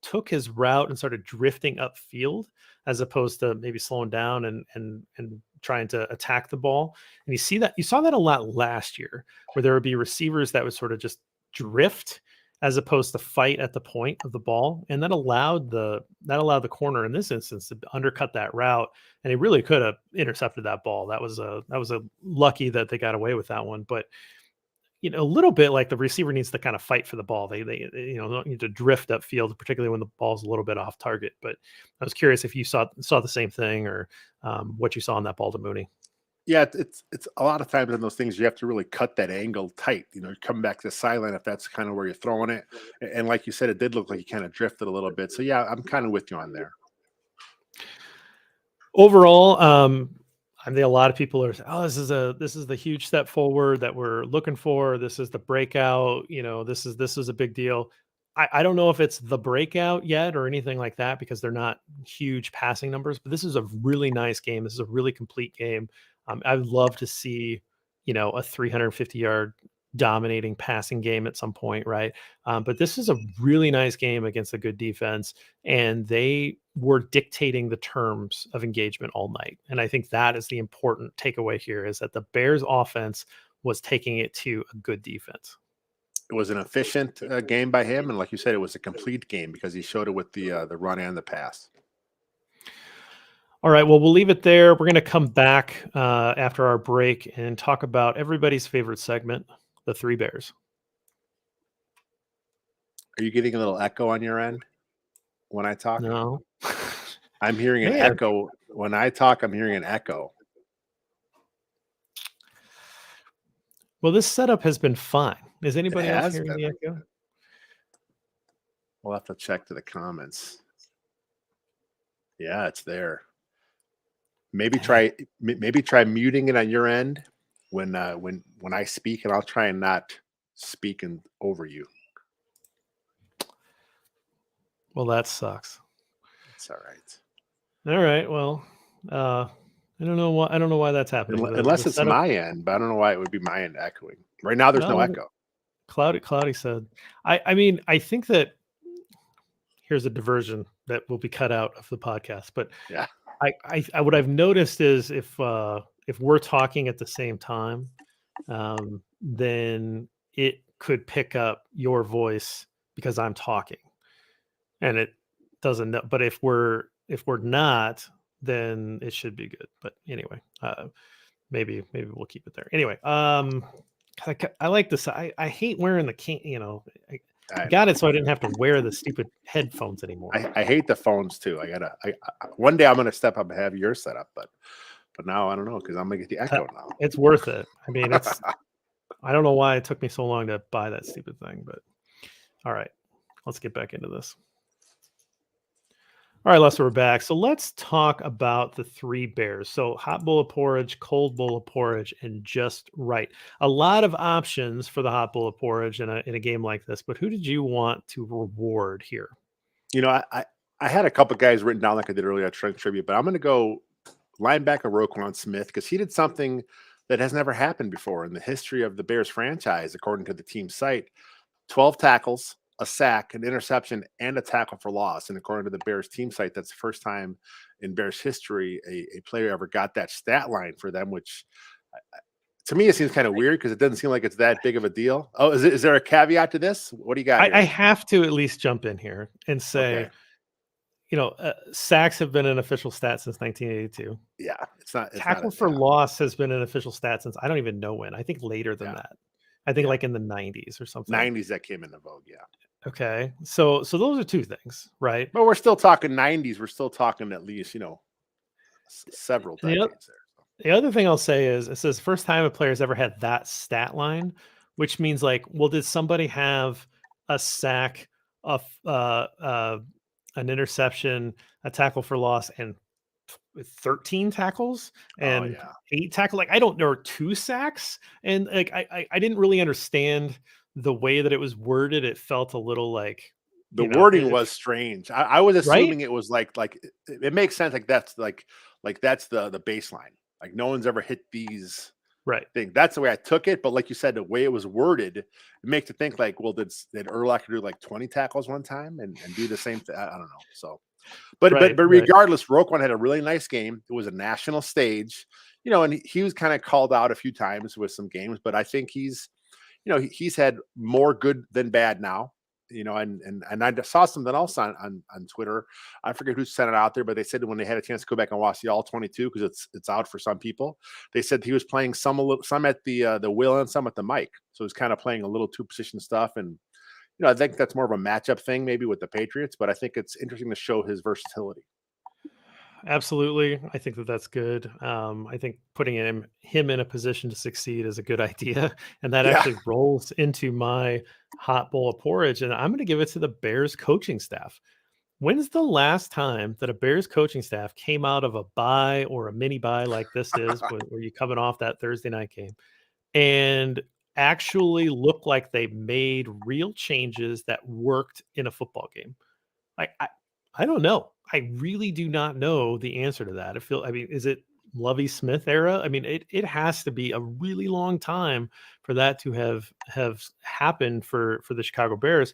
took his route and started drifting upfield as opposed to maybe slowing down and trying to attack the ball. And you saw that a lot last year, where there would be receivers that would sort of just drift as opposed to fight at the point of the ball, and that allowed the corner in this instance to undercut that route, and he really could have intercepted that ball. That was a lucky that they got away with that one, but a little bit like the receiver needs to kind of fight for the ball. They don't need to drift upfield, particularly when the ball's a little bit off target. But I was curious if you saw the same thing or what you saw on that ball to Mooney. Yeah, it's a lot of times in those things you have to really cut that angle tight. Come back to the sideline if that's kind of where you're throwing it. And like you said, it did look like he kind of drifted a little bit. So yeah, I'm kind of with you on there. Overall, I think a lot of people are, oh, this is the huge step forward that we're looking for. This is the breakout. This is a big deal. I don't know if it's the breakout yet or anything like that because they're not huge passing numbers, but this is a really nice game. This is a really complete game. I'd love to see, a 350-yard dominating passing game at some point, right? But this is a really nice game against a good defense, and they were dictating the terms of engagement all night. And I think that is the important takeaway here is that the Bears offense was taking it to a good defense. It was an efficient game by him, and like you said, it was a complete game because he showed it with the run and the pass. All right, well, we'll leave it there. We're going to come back after our break and talk about everybody's favorite segment, the Three Bears. Are you getting a little echo on your end when I talk? No. I'm hearing an Man. echo. When I talk, I'm hearing an echo. Well, this setup has been fine. Is It anybody else has hearing been. the echo? We'll have to check to the comments. Yeah, it's there. Maybe try muting it on your end when I speak, and I'll try and not speak over you. Well, that sucks. It's all right. All right. Well, I don't know why that's happening. Unless The it's setup. my end, but I don't know why it would be my end echoing. Right now, there's no No, echo. Cloudy said. I mean, I think that here's a diversion that will be cut out of the podcast. But Yeah. I what I've noticed is if we're talking at the same time, then it could pick up your voice because I'm talking, and it doesn't know. But if we're not, then it should be good. But anyway, maybe we'll keep it there. Anyway, I like this. I hate wearing the I I got know. it so I didn't have to wear the stupid headphones anymore. I hate the phones too. One day I'm gonna step up and have yours set up, but now I don't know because I'm gonna get the Uh, echo now. It's worth it. I mean, I don't know why it took me so long to buy that stupid thing, but all right, let's get back into this. All right, Lester, we're back. So let's talk about the three bears. So hot bowl of porridge, cold bowl of porridge, and just right. A lot of options for the hot bowl of porridge in a game like this, but who did you want to reward here? You know, I had a couple guys written down like I did earlier at Trent Tribute, but I'm gonna go linebacker Roquan Smith because he did something that has never happened before in the history of the Bears franchise, according to the team site. 12 tackles, a sack, an interception, and a tackle for loss. And according to the Bears team site, that's the first time in Bears history a player ever got that stat line for them, which to me it seems kind of weird because it doesn't seem like it's that big of a deal. Oh, is there a caveat to this? What do you got I here? have to at least jump in here and Okay. say, sacks have been an official stat since 1982. Yeah, it's not Tackle a for loss has been an official stat since I don't even know when. I think later than yeah, that. I think yeah. like in the 90s or something. 90s that came into vogue, yeah. Okay. So those are two things, right? But we're still talking 90s. We're still talking at least, several And decades there. the other thing I'll say is it says first time a player's ever had that stat line, which means like, well, did somebody have a sack, of an interception, a tackle for loss, and 13 tackles Oh and yeah. 8 tackle? Like I don't know, 2 sacks, and like I didn't really understand the way that it was worded. It felt a little like, The wording was strange. I was right, assuming it was like it makes sense. Like that's the baseline. Like no one's ever hit these right, things. That's the way I took it. But like you said, the way it was worded, it makes you think like, well, did Urlacher do like 20 tackles one time and do the same thing? I don't know. So, but right. regardless, Roquan had a really nice game. It was a national stage, and he was kind of called out a few times with some games. But I think he's had more good than bad now. And I saw something else on Twitter. I forget who sent it out there, but they said when they had a chance to go back and watch the all 22 because it's out for some people, they said he was playing some at the will and some at the mic, so he's kind of playing a little two position stuff. And I think that's more of a matchup thing maybe with the Patriots, but I think it's interesting to show his versatility. Absolutely. I think that that's good. I think putting him in a position to succeed is a good idea. And that Yeah. actually rolls into my hot bowl of porridge. And I'm going to give it to the Bears coaching staff. When's the last time that a Bears coaching staff came out of a bye or a mini bye like this is, where you're coming off that Thursday night game and actually looked like they made real changes that worked in a football game? I, I I don't know. I really do not know the answer to that. I mean, is it Lovey Smith era? I mean, it has to be a really long time for that to have happened for the Chicago Bears.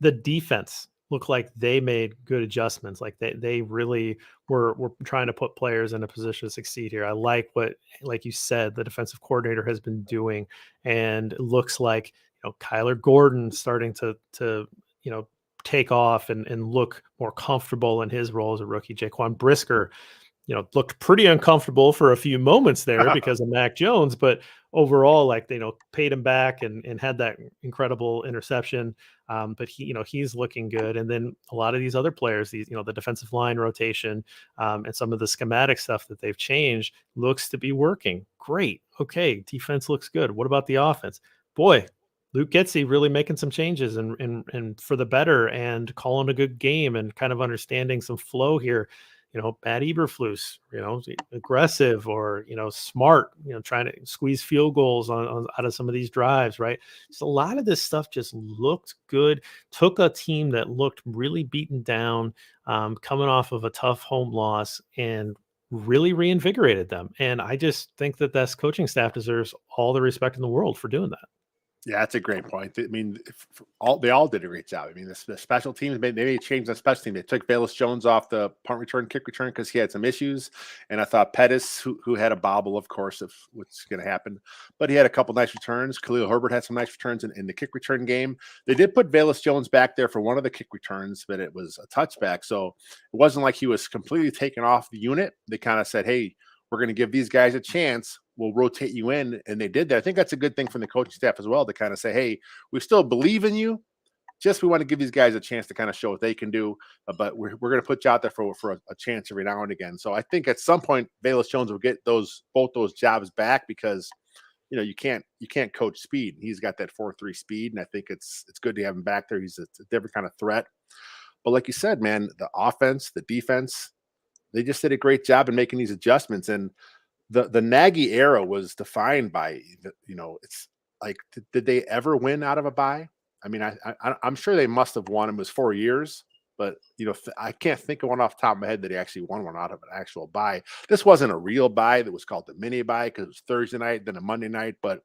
The defense looked like they made good adjustments. Like they really were trying to put players in a position to succeed here. I like what, like you said, the defensive coordinator has been doing, and it looks like Kyler Gordon starting to you know take off and look more comfortable in his role as a rookie. Jaquan Brisker looked pretty uncomfortable for a few moments there because of Mac Jones, but overall, like, paid him back and had that incredible interception. But he's looking good. And then a lot of these other players, the defensive line rotation, and some of the schematic stuff that they've changed looks to be working. Great. Okay. Defense looks good. What about the offense? Boy, Luke Getsy really making some changes and for the better and calling a good game and kind of understanding some flow here. Matt Eberflus, aggressive or, smart, trying to squeeze field goals on out of some of these drives, right? So a lot of this stuff just looked good, took a team that looked really beaten down, coming off of a tough home loss and really reinvigorated them. And I just think that this coaching staff deserves all the respect in the world for doing that. Yeah, that's a great point. I mean, they all did a great job. I mean, the special teams they made a change on special team. They took Bayless Jones off the punt return, kick return because he had some issues, and I thought Pettis, who had a bobble, of course, of what's going to happen, but he had a couple nice returns. Khalil Herbert had some nice returns in the kick return game. They did put Bayless Jones back there for one of the kick returns, but it was a touchback, so it wasn't like he was completely taken off the unit. They kind of said, "Hey, we're going to give these guys a chance. we'll rotate you in. And they did that. I think that's a good thing from the coaching staff as well to kind of say, hey, we still believe in you. Just we want to give these guys a chance to kind of show what they can do, but we're going to put you out there for a chance every now and again. So I think at some point Velus Jones will get both those jobs back because you can't coach speed. He's got that 4.3 speed, and I think it's good to have him back there. He's a different kind of threat. But like you said, man, the offense, the defense, they just did a great job in making these adjustments. And the Nagy era was defined by it's like did they ever win out of a bye? I mean, I'm sure they must have won. It was 4 years, but I can't think of one off the top of my head that they actually won one out of an actual bye. This wasn't a real bye. That was called the mini bye because it was Thursday night, then a Monday night. But it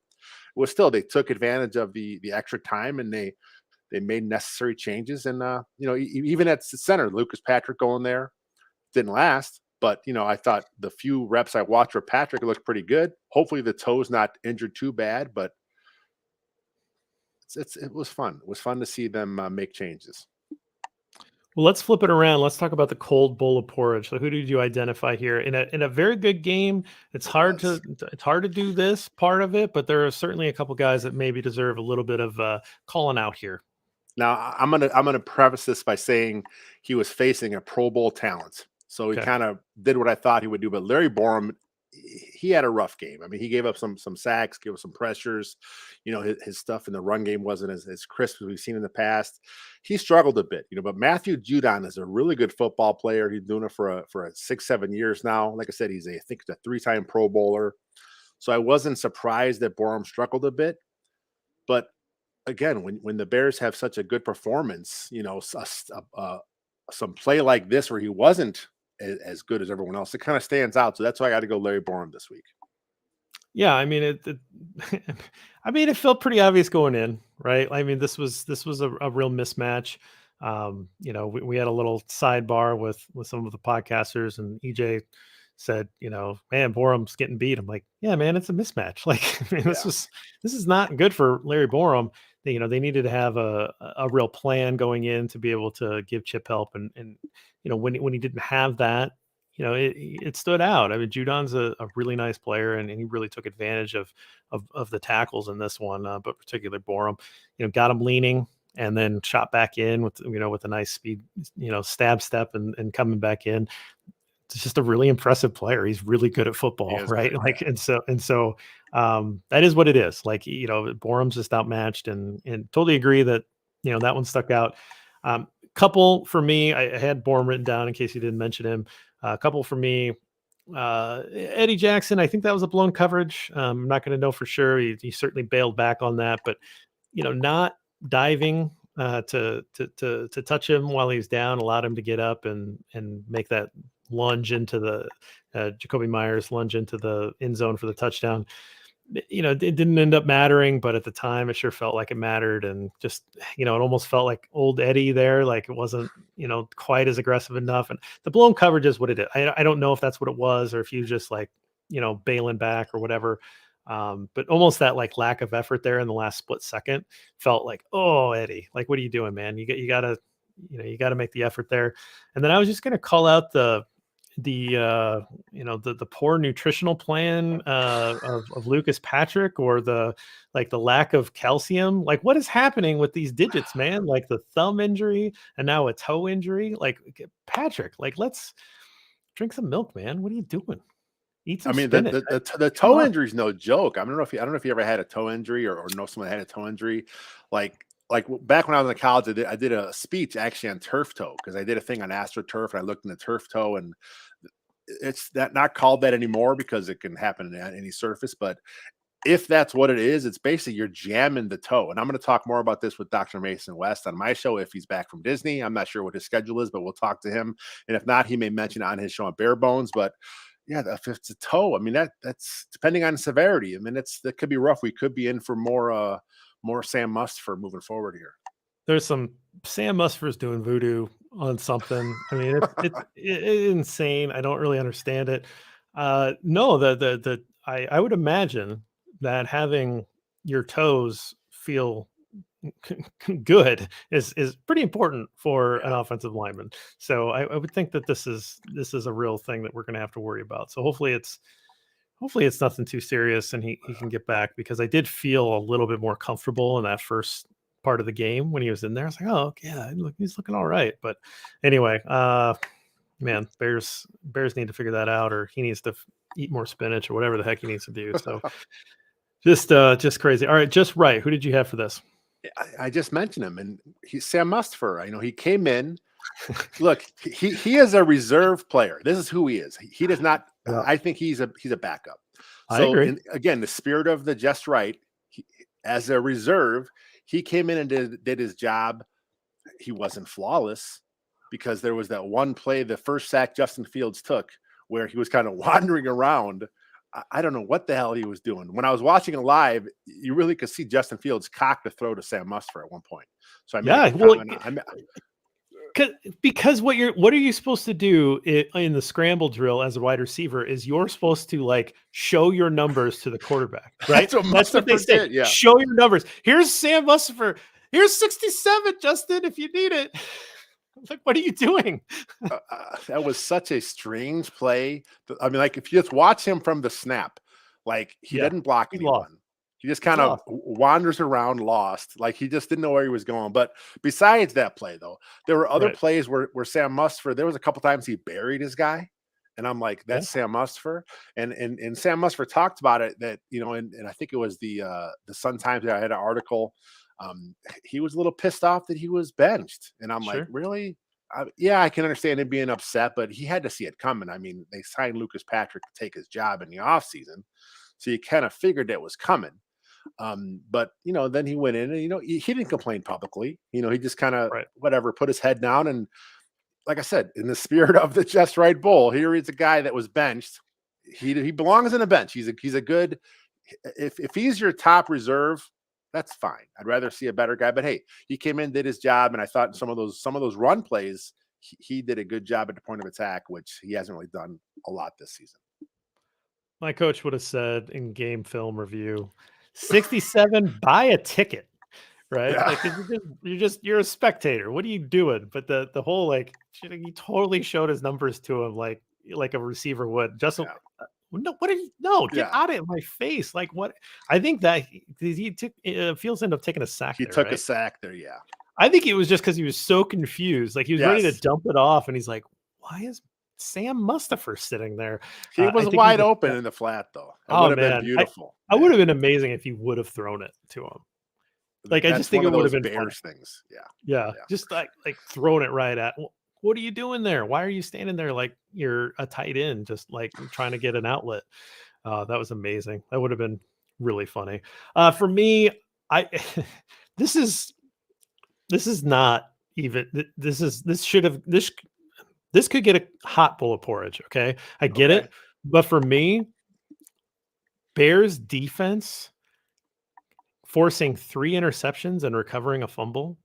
was still they took advantage of the extra time and they made necessary changes. And even at the center, Lucas Patrick going there didn't last. But I thought the few reps I watched for Patrick looked pretty good. Hopefully the toe's not injured too bad, but it was fun. It was fun to see them make changes. Well, let's flip it around. Let's talk about the cold bowl of porridge. So, who did you identify here in a very good game? It's hard to do this part of it, but there are certainly a couple guys that maybe deserve a little bit of calling out here. Now, I'm gonna preface this by saying he was facing a Pro Bowl talent, so he kind of did what I thought he would do. But Larry Borum, he had a rough game. I mean, he gave up some sacks, gave up some pressures. His stuff in the run game wasn't as crisp as we've seen in the past. He struggled a bit, but Matthew Judon is a really good football player. He's doing it for 6-7 years now. Like I said, I think he's a 3-time Pro Bowler. So I wasn't surprised that Borum struggled a bit. But again, when the Bears have such a good performance, some play like this where he wasn't as good as everyone else, it kind of stands out. So that's why I got to go Larry Borum this week. Yeah, I mean it felt pretty obvious going in, right? I mean, this was a real mismatch. We had a little sidebar with some of the podcasters, and EJ said, man, Borum's getting beat. I'm like, yeah, man, it's a mismatch. Like, I mean, this is not good for Larry Borum. They needed to have a real plan going in to be able to give Chip help, and when he didn't have that, it stood out. I mean, Judon's a really nice player, and he really took advantage of the tackles in this one, but particularly Borum, got him leaning and then shot back in with a nice speed, stab step and coming back in. It's just a really impressive player. He's really good at football, right? Like, and so that is what it is. Like, Borum's just outmatched, and totally agree that, that one stuck out. Couple for me, I had Borum written down in case you didn't mention him. A couple for me, Eddie Jackson. I think that was a blown coverage. I'm not going to know for sure. He certainly bailed back on that, but not diving to touch him while he's down allowed him to get up and make that lunge into the Jacoby Myers lunge into the end zone for the touchdown. It didn't end up mattering, but at the time it sure felt like it mattered. And just, it almost felt like old Eddie there. Like it wasn't, quite as aggressive enough. And the blown coverage is what it is. I don't know if that's what it was, or if you just like, bailing back or whatever. But almost that like lack of effort there in the last split second felt like, oh, Eddie, like, what are you doing, man? You gotta make the effort there. And then I was just going to call out the poor nutritional plan of Lucas Patrick, or the lack of calcium. Like, what is happening with these digits, man? Like the thumb injury and now a toe injury. Like, Patrick, like, let's drink some milk, man. What are you doing? Eat some spinach. The toe injury is no joke. I don't know if you ever had a toe injury or know someone that had a toe injury. Like back when I was in college, I did a speech actually on turf toe, because I did a thing on AstroTurf, and I looked into turf toe, and it's not called that anymore because it can happen on any surface. But if that's what it is, it's basically you're jamming the toe. And I'm going to talk more about this with Dr. Mason West on my show if he's back from Disney. I'm not sure what his schedule is, but we'll talk to him. And if not, he may mention on his show on Bare Bones. But yeah, if it's a toe, I mean, that's depending on the severity. I mean, that could be rough. We could be in for more Sam Must for moving forward here. There's some Sam Musford's doing voodoo on something. I mean, it's insane. I don't really understand it. No, I would imagine that having your toes feel good is pretty important for an offensive lineman. So I would think that this is a real thing that we're going to have to worry about. So hopefully it's hopefully it's nothing too serious and he can get back, because I did feel a little bit more comfortable in that first part of the game when he was in there. I was like, oh yeah, he's looking all right. But anyway, man, Bears need to figure that out, or he needs to eat more spinach or whatever the heck he needs to do. So just crazy. All right, just right. Who did you have for this? I just mentioned him, and he's Sam Mustipher. I know he came in. Look, he is a reserve player. This is who he is. He does not. Yeah. I think he's a backup. I So agree. again, the spirit of the just right. As a reserve, he came in and did his job. He wasn't flawless, because there was that one play, the first sack Justin Fields took, where he was kind of wandering around. I don't know what the hell he was doing. When I was watching it live, you really could see Justin Fields cock the throw to Sam Mustipher at one point. So I made a comment. Because what are you supposed to do in the scramble drill as a wide receiver is you're supposed to like show your numbers to the quarterback, right? That's what they say. Yeah. Show your numbers. Here's Sam Mustipher. Here's 67, Justin, if you need it. Like, what are you doing? That was such a strange play. I mean, like, if you just watch him from the snap, like, he doesn't block anyone. He just kind of wanders around lost. Like, he just didn't know where he was going. But besides that play, though, there were other plays where Sam Mustipher, there was a couple times he buried his guy. And I'm like, that's Sam Mustipher. And Sam Mustipher talked about it, that, you know, and I think it was the Sun Times, I had an article. He was a little pissed off that he was benched. And I'm like, really? Yeah, I can understand him being upset, but he had to see it coming. I mean, they signed Lucas Patrick to take his job in the offseason. So you kind of figured it was coming. But, you know, then he went in and, you know, he didn't complain publicly. You know, he just kind of whatever, put his head down. And like I said, in the spirit of the Just Right Bowl, here is a guy that was benched. He belongs in a bench. He's a good, if he's your top reserve, that's fine. I'd rather see a better guy. But hey, he came in, did his job, and I thought some of those run plays, he did a good job at the point of attack, which he hasn't really done a lot this season. My coach would have said in game film review, 67, buy a ticket, right? Yeah. Like, you're a spectator. What are you doing? But the whole, like, he totally showed his numbers to him like a receiver would. Justin, no, what did he? No, get out of my face! Like, what? I think that he took Fields ended up taking a sack. He took a sack there. Yeah, I think it was just because he was so confused. Like, he was ready to dump it off, and he's like, "Why is Sam Mustipher sitting there?" He was wide open in the flat, though. It would have been beautiful. I would have been amazing if he would have thrown it to him. Like, I just think it would have been Bears things. Yeah. Just like throwing it right at. What are you doing there? Why are you standing there like you're a tight end, just like trying to get an outlet? That was amazing. That would have been really funny. For me, this is not even. This could get a hot bowl of porridge. Okay, I get it, but for me, Bears defense forcing 3 interceptions and recovering a fumble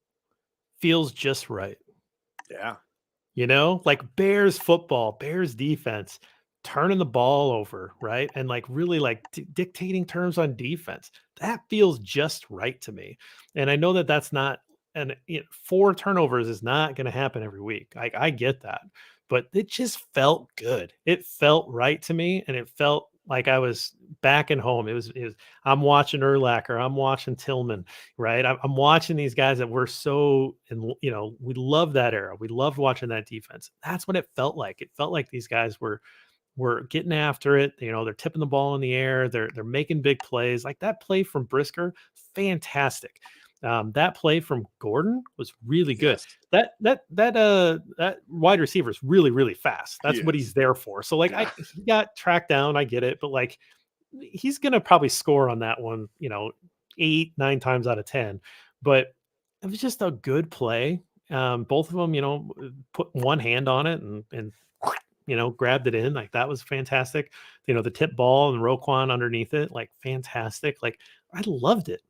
feels just right. Yeah. You know, like Bears football, Bears defense, turning the ball over, right? And like really like dictating terms on defense. That feels just right to me. And I know that that's not, and 4 turnovers is not going to happen every week. I get that, but it just felt good. It felt right to me. And it felt like I was back at home. It was I'm watching Urlacher, I'm watching Tillman, right? I'm watching these guys that were so, and we love that era. We loved watching that defense. That's what it felt like. It felt like these guys were getting after it. They're tipping the ball in the air. They're making big plays. Like that play from Brisker, fantastic. That play from Gordon was really good. Yes. That wide receiver is really, really fast. That's what he's there for. So like he got tracked down. I get it, but like he's gonna probably score on that one, 8-9 times out of 10. But it was just a good play. Both of them, put one hand on it and grabbed it in. Like that was fantastic. The tip ball and Roquan underneath it, like fantastic. Like I loved it.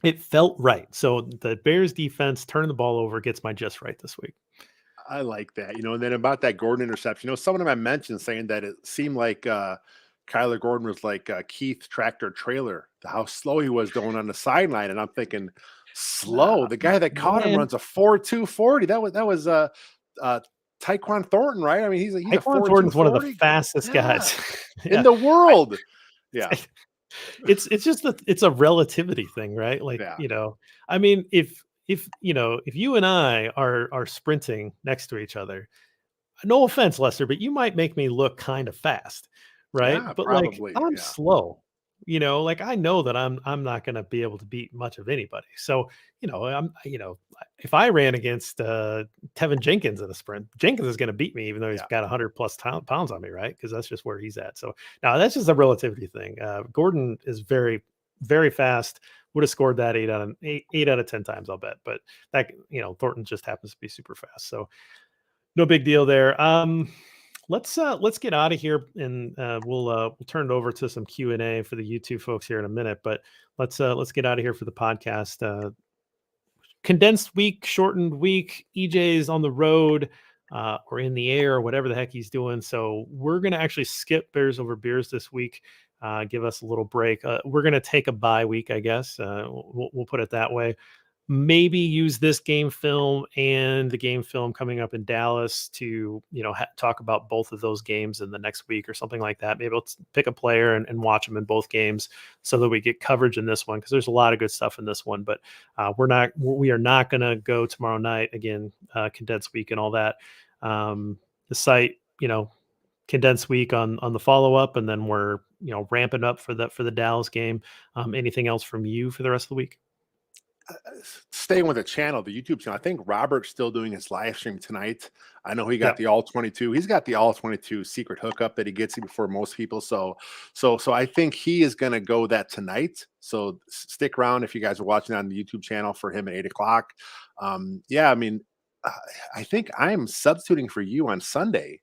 It felt right. So the Bears defense turning the ball over gets my just right this week. I like that. And then about that Gordon interception, some of them I mentioned saying that it seemed like Kyler Gordon was like Keith tractor trailer, how slow he was going on the sideline. And I'm thinking, slow. The guy that caught him runs a 4.2 40. That was Tyquan Thornton, right? I mean, he's a Tyquan 4.2 Thornton's one of the 40 guy. fastest Yeah, guys. in Yeah. the world. Yeah, It's just that it's a relativity thing, right? Like, yeah, I mean, if you and I are sprinting next to each other, no offense, Lester, but you might make me look kind of fast, right? yeah, But like probably. I'm Yeah, slow, like I know that I'm not going to be able to beat much of anybody. So, if I ran against Tevin Jenkins in a sprint, Jenkins is going to beat me, even though he's yeah. got 100 plus pounds on me, right? Because that's just where he's at. So now that's just a relativity thing. Gordon is very, very fast. Would have scored that 8 out of 10 times, I'll bet. But that Thornton just happens to be super fast. So no big deal there. Let's get out of here, and we'll turn it over to some Q&A for the YouTube folks here in a minute. But let's get out of here for the podcast. Condensed week, shortened week. EJ's on the road or in the air, or whatever the heck he's doing. So we're gonna actually skip Bears over Beers this week. Give us a little break. We're gonna take a bye week, I guess. We'll put it that way. Maybe use this game film and the game film coming up in Dallas to talk about both of those games in the next week or something like that. Maybe let's pick a player and watch them in both games so that we get coverage in this one, because there's a lot of good stuff in this one. But we are not going to go tomorrow night again. Condensed week and all that. The site, condensed week on the follow up, and then we're ramping up for the Dallas game. Anything else from you for the rest of the week? Staying with the channel, the YouTube channel, I think Robert's still doing his live stream tonight. I know he got Yeah. the all 22. He's got the all 22 secret hookup that he gets before most people. So I think he is going to go that tonight. So stick around if you guys are watching on the YouTube channel for him at 8 o'clock. Yeah, I mean, I think I'm substituting for you on Sunday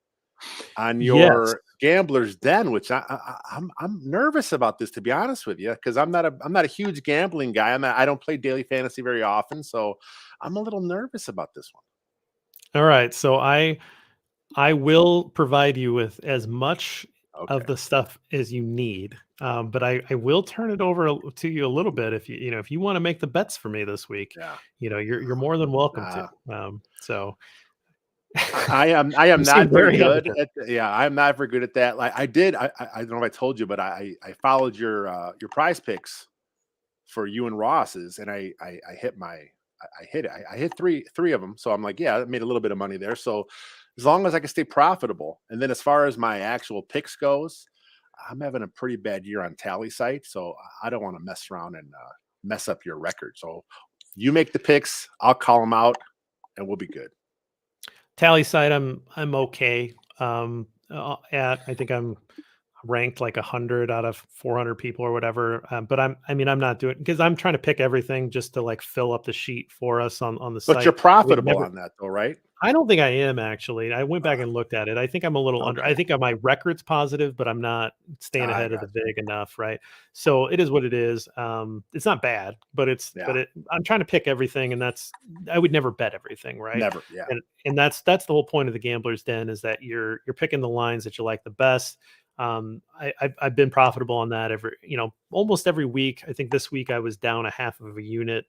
on Yes. your gambler's den, which I'm nervous about this, to be honest with you, because I'm not a huge gambling guy. I don't play daily fantasy very often, so I'm a little nervous about this one. All right. So I will provide you with as much of Okay, the stuff as you need. But I will turn it over to you a little bit if you want to make the bets for me this week. yeah. You're more than welcome to. Nah, So I am you seem not very very good hesitant. at yeah, I'm not very good at that. Like I don't know if I told you, but I followed your prize picks for you and Ross's, and I hit I hit it. I hit three of them. So I'm like, yeah, I made a little bit of money there. So as long as I can stay profitable, and then as far as my actual picks goes, I'm having a pretty bad year on Tally site, so I don't want to mess around and mess up your record. So you make the picks, I'll call them out, and we'll be good. Tally site, I'm okay. I think I'm ranked like 100 out of 400 people or whatever. But I'm not doing, because I'm trying to pick everything just to like fill up the sheet for us on the But you're site. We've profitable never on that, though, right? I don't think I am actually. I went back and looked at it. I think I'm a little under. I Okay, think my record's positive, but I'm not staying I ahead of got the vig enough, right? So it is what it is. It's not bad, but you. Yeah, I'm trying to pick everything, and I would never bet everything, right? never. Yeah, And that's the whole point of the gambler's den, is that you're picking the lines that you like the best. I've been profitable on that almost every week. I think this week I was down a half of a unit.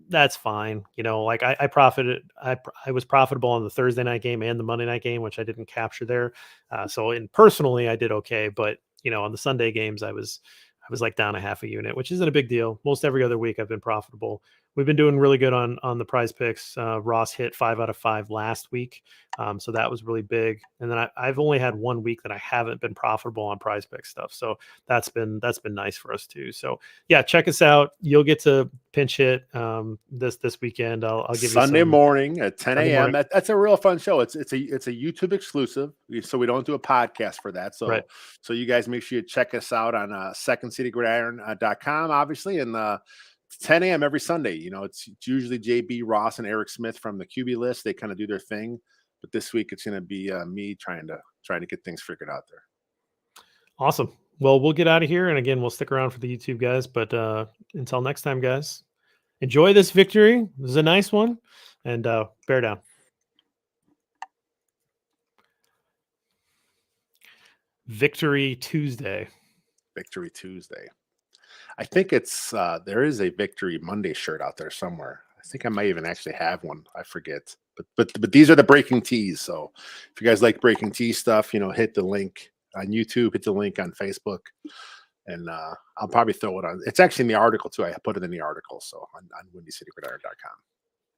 That's fine. Like I profited. I was profitable on the Thursday night game and the Monday night game, which I didn't capture there. So personally, I did okay. But on the Sunday games, I was like down a half a unit, which isn't a big deal. Most every other week, I've been profitable. We've been doing really good on the prize picks. Ross hit 5 out of 5 last week. So that was really big. And then I've only had 1 week that I haven't been profitable on prize pick stuff. So that's been nice for us too. So yeah, check us out. You'll get to pinch hit this weekend. I'll give you Sunday some morning at 10 Sunday a.m. morning. That's a real fun show. It's a YouTube exclusive, so we don't do a podcast for that. Right. So you guys make sure you check us out on secondcitygridiron.com, obviously, and 10 a.m. every Sunday. It's usually JB Ross and Eric Smith from the QB list. They kind of do their thing, but this week it's going to be me trying to get things figured out there. Awesome. Well, we'll get out of here. And again, we'll stick around for the YouTube guys. But until next time, guys, enjoy this victory. This is a nice one. And bear down. Victory Tuesday. Victory Tuesday. I think it's there is a Victory Monday shirt out there somewhere. I think I might even actually have one. I forget. But these are the breaking tees. So if you guys like breaking tee stuff, hit the link on YouTube, hit the link on Facebook, and I'll probably throw it on. It's actually in the article too. I put it in the article, so on WindyCityGridiron.com.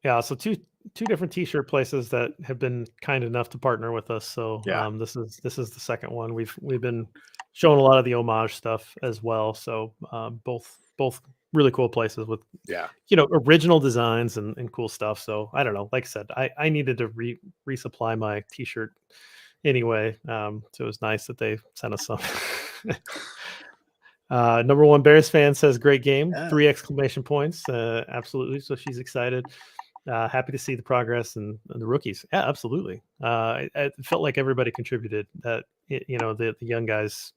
Yeah, so two different t-shirt places that have been kind enough to partner with us. So Yeah. this is the second one. We've been showing a lot of the homage stuff as well. So both really cool places with Yeah. original designs and cool stuff. So I don't know. Like I said, I needed to resupply my t-shirt anyway. So it was nice that they sent us some. Number one Bears fan says great game, Yeah. 3 exclamation points. Absolutely. So she's excited. Happy to see the progress and the rookies. Yeah, absolutely. It felt like everybody contributed. That the young guys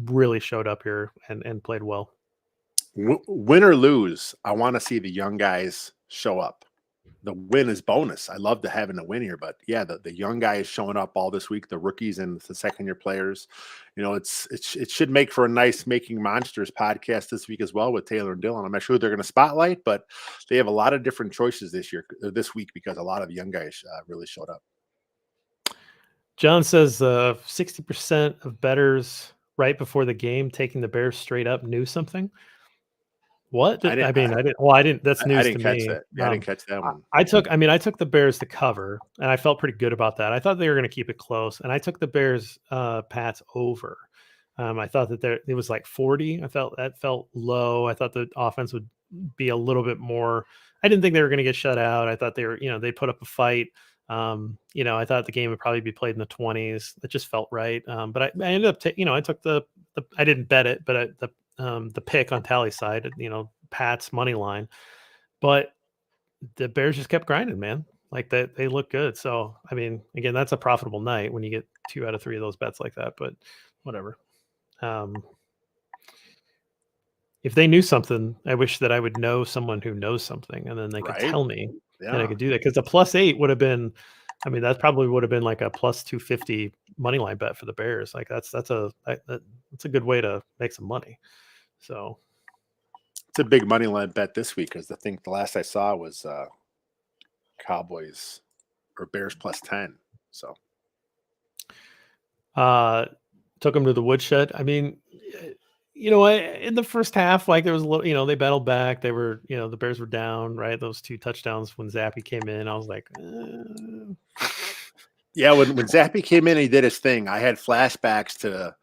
really showed up here and played well. Win or lose, I want to see the young guys show up. The win is bonus. I love having a win here, but yeah, the young guys showing up all this week, the rookies and the second year players. It should make for a nice Making Monsters podcast this week as well with Taylor and Dylan. I'm not sure who they're going to spotlight, but they have a lot of different choices this week because a lot of young guys really showed up. John says 60% of bettors right before the game taking the Bears straight up knew something. What? I didn't. Well, I didn't. That's news to me. Yeah, I didn't catch that one. I took the Bears to cover, and I felt pretty good about that. I thought they were going to keep it close, and I took the Bears Pats over. I thought that it was like 40. I felt that felt low. I thought the offense would be a little bit more. I didn't think they were going to get shut out. I thought they were, they put up a fight. I thought the game would probably be played in the 20s. It just felt right. But I ended up, I took the I didn't bet it, but the pick on tally side, Pat's money line, but the Bears just kept grinding, man. Like that, they look good. So, I mean, again, that's a profitable night when you get 2 out of 3 of those bets like that, but whatever. If they knew something, I wish that I would know someone who knows something, and then they could tell me, and I could do that. Because the +8 would have been, that probably would have been like a +250 money line bet for the Bears. Like that's a good way to make some money. So it's a big money line bet this week because I think the last I saw was Cowboys or Bears +10. So took them to the woodshed. In the first half, like there was a little, they battled back. They were, the Bears were down, right? Those 2 touchdowns when Zappy came in, I was like, yeah, when Zappy came in, he did his thing. I had flashbacks to,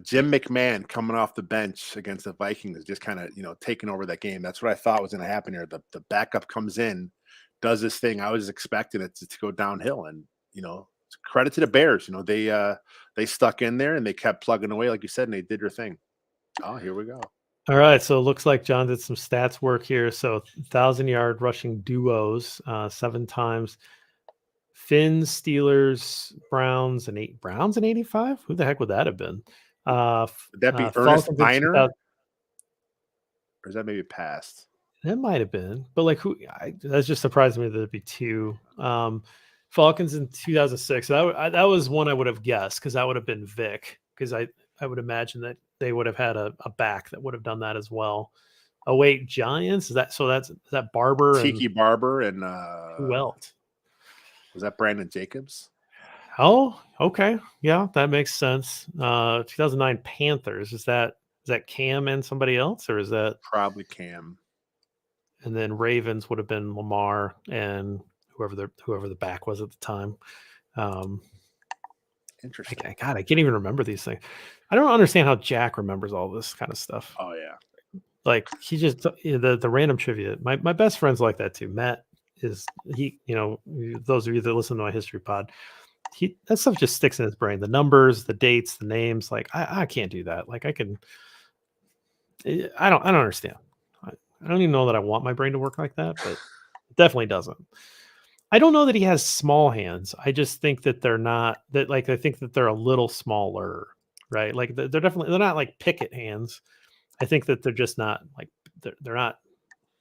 Jim McMahon coming off the bench against the Vikings, just kind of, taking over that game. That's what I thought was going to happen here. The backup comes in, does this thing. I was expecting it to go downhill, and credit to the Bears. They stuck in there and they kept plugging away, like you said, and they did their thing. Oh, here we go. All right. So it looks like John did some stats work here. So 1,000-yard rushing duos 7 times. Finns, Steelers, Browns, and 85. Who the heck would that have been? Would that be Ernest Biner? Or is that maybe past? That might have been, but like that's just surprised me that it'd be 2. Falcons in 2006. That was one I would have guessed because that would have been Vic. Because I would imagine that they would have had a back that would have done that as well. Oh wait, Giants? Is that Barber? Tiki Barber and who else? Was that Brandon Jacobs? Oh, okay. Yeah, that makes sense. 2009 Panthers. Is that Cam and somebody else, or is that probably Cam? And then Ravens would have been Lamar and whoever the back was at the time. Interesting. God, I can't even remember these things. I don't understand how Jack remembers all this kind of stuff. Oh yeah. Like he just the random trivia. My best friend's like that too. Matt is those of you that listen to my history pod, that stuff just sticks in his brain. The numbers, the dates, the names. Like I can't do that. Like I don't understand. I don't even know that I want my brain to work like that, but it definitely doesn't. I don't know that he has small hands. I just think that they're not that. Like I think that they're a little smaller, right? Like they're not like Pickett hands. I think that they're just not like they're not.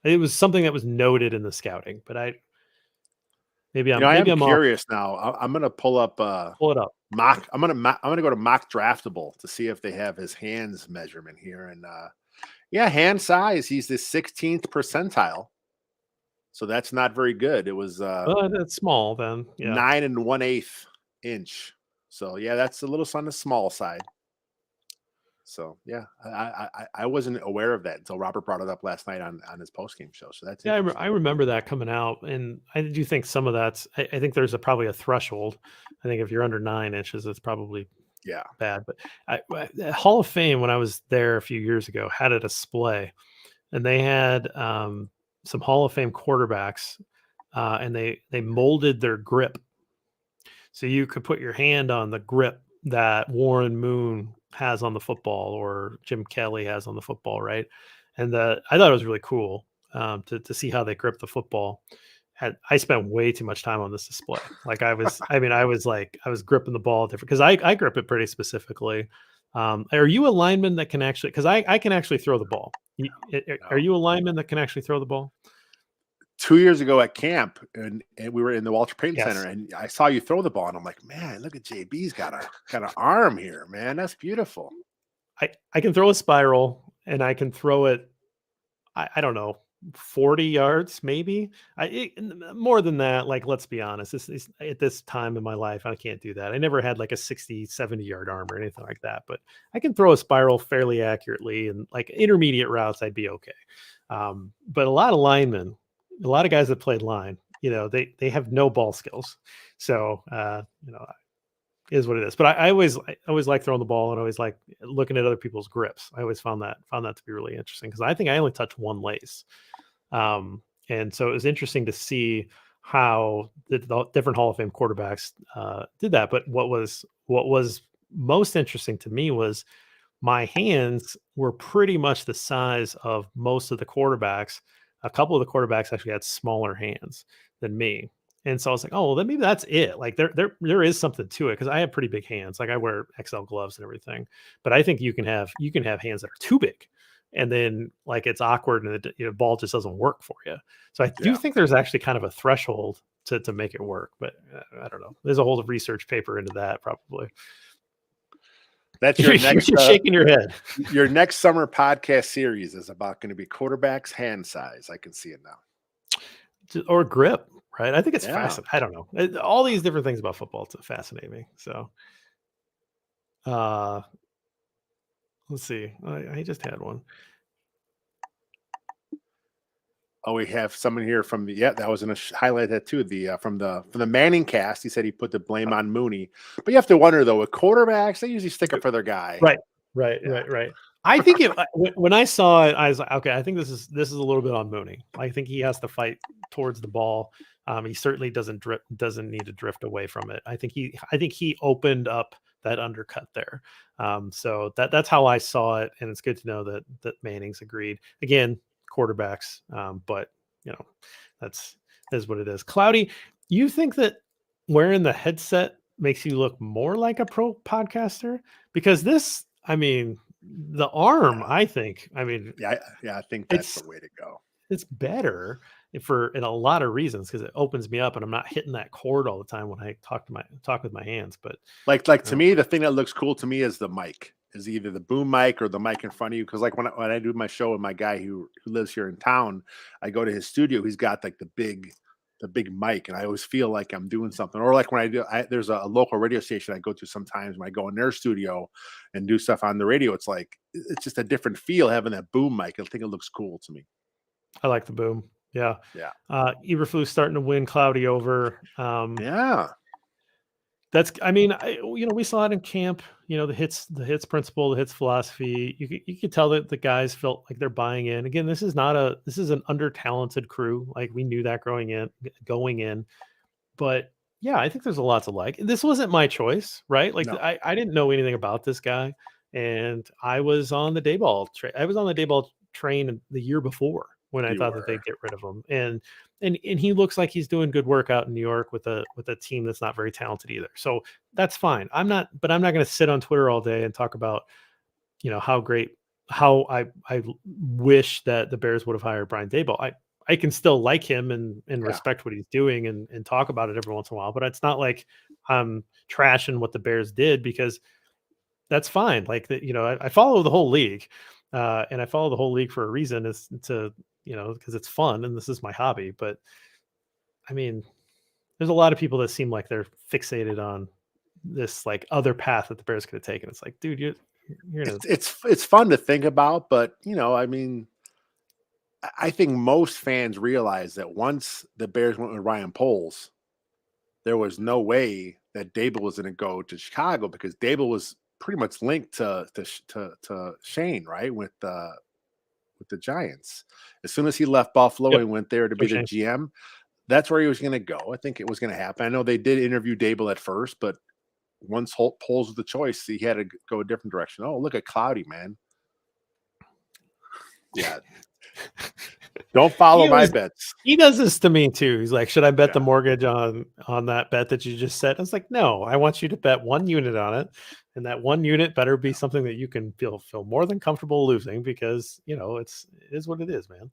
It was something that was noted in the scouting, but I'm curious now. I'm gonna pull it up. Mock. I'm gonna go to Mock Draftable to see if they have his hands measurement here, and hand size. He's the 16th percentile. So that's not very good. It was That's small then. Yeah. 9 1/8 inch. So yeah, that's a little on the small side. So yeah, I wasn't aware of that until Robert brought it up last night on his post game show. So that's Yeah, interesting. I remember that coming out, and I do think some of that's. I think there's probably a threshold. I think if you're under 9 inches, it's probably Yeah. bad. But the Hall of Fame, when I was there a few years ago, had a display, and they had some Hall of Fame quarterbacks, and they molded their grip, so you could put your hand on the grip that Warren Moon has on the football or Jim Kelly has on the football, right? And I thought it was really cool to see how they grip the football. I spent way too much time on this display. Like I was gripping the ball different because I grip it pretty specifically. Are you a lineman that can actually? Because I can actually throw the ball. Are No. you a lineman that can actually throw the ball? 2 years ago at camp, and we were in the Walter Payton Center, Yes. and I saw you throw the ball, and I'm like, man, look at JB's got an arm here, man. That's beautiful. I can throw a spiral and I can throw it. I don't know, 40 yards maybe. More than that, like, let's be honest, this at this time in my life, I can't do that. I never had like a 60, 70-yard arm or anything like that, but I can throw a spiral fairly accurately, and like intermediate routes, I'd be okay. But a lot of linemen, a lot of guys that played line, they have no ball skills. So, is what it is. But I always like throwing the ball, and always like looking at other people's grips. I always found that to be really interesting because I think I only touched one lace. And so it was interesting to see how the different Hall of Fame quarterbacks did that. But what was most interesting to me was my hands were pretty much the size of most of the quarterbacks. A couple of the quarterbacks actually had smaller hands than me. And so I was like, oh, well, then maybe that's it. Like there is something to it because I have pretty big hands. Like I wear XL gloves and everything. But I think you can have hands that are too big, and then like it's awkward, and the ball just doesn't work for you. So I do Yeah. think there's actually kind of a threshold to make it work. But I don't know. There's a whole research paper into that probably. That's You're your next shaking your head. your next summer podcast series is about going to be quarterbacks hand size. I can see it now. Or grip, right? I think it's Yeah. fascinating. I don't know. All these different things about football to fascinate me. So, uh, let's see. I just had one. Oh, we have someone here from the that was in a highlight that too. The from the Manning cast, he said he put the blame on Mooney, but you have to wonder though with quarterbacks, they usually stick up for their guy. Right, Yeah. right. I think when I saw it, I was like, okay, I think this is a little bit on Mooney. I think he has to fight towards the ball. He certainly doesn't need to drift away from it. I think he opened up that undercut there. So that's how I saw it, and it's good to know that Manning's agreed. Again, quarterbacks, but that's is what it is. Cloudy, you think that wearing the headset makes you look more like a pro podcaster? Because this, I mean, the arm, Yeah. I think, I mean, I think that's it's the way to go. it's better in a lot of reasons because it opens me up and I'm not hitting that cord all the time when I talk with my hands. But Like to um, me, the thing that looks cool to me is the mic. Is either the boom mic or the mic in front of you. Because like when I do my show with my guy who lives here in town, I go to his studio. He's got like the big mic, and I always feel like I'm doing something. Or like when there's a local radio station I go to sometimes when I go in their studio and do stuff on the radio. It's like it's just a different feel having that boom mic. I think it looks cool to me. I like the boom. Yeah. Yeah. Eberflus starting to win Cloudy over. Yeah. I mean, we saw it in camp, the hits principle, the hits philosophy. You could tell that the guys felt like they're buying in. Again, this is an under talented crew. Like we knew that going in, but yeah, I think there's a lot to like. This wasn't my choice, right? Like No. I didn't know anything about this guy, and I was on the Dayball train the year before when I You thought that were. they'd get rid of him. And he looks like he's doing good work out in New York with a team that's not very talented either. So that's fine. I'm not going to sit on Twitter all day and talk about, how I wish that the Bears would have hired Brian Daboll. I can still like him and Yeah. respect what he's doing and talk about it every once in a while, but it's not like I'm trashing what the Bears did because that's fine. Like I follow the whole league, and I follow the whole league for a reason is to because it's fun and this is my hobby. But I mean, there's a lot of people that seem like they're fixated on this like other path that the Bears could have taken. It's like, dude, you're gonna It's fun to think about, but I mean, I think most fans realize that once the Bears went with Ryan Poles, there was no way that Dable was going to go to Chicago because Dable was pretty much linked to Shane, right, with the Giants. As soon as he left Buffalo Yep. and went there to be the GM, that's where he was going to go. I think it was going to happen. I know they did interview Dable at first, but once Holt Poles was the choice, he had to go a different direction. Oh, look at Cloudy, man. Yeah. Don't follow my bets. He does this to me too. He's like, should I bet the mortgage on that bet that you just said? I was like, no, I want you to bet 1 unit on it. And that 1 unit better be something that you can feel more than comfortable losing because, it is what it is, man.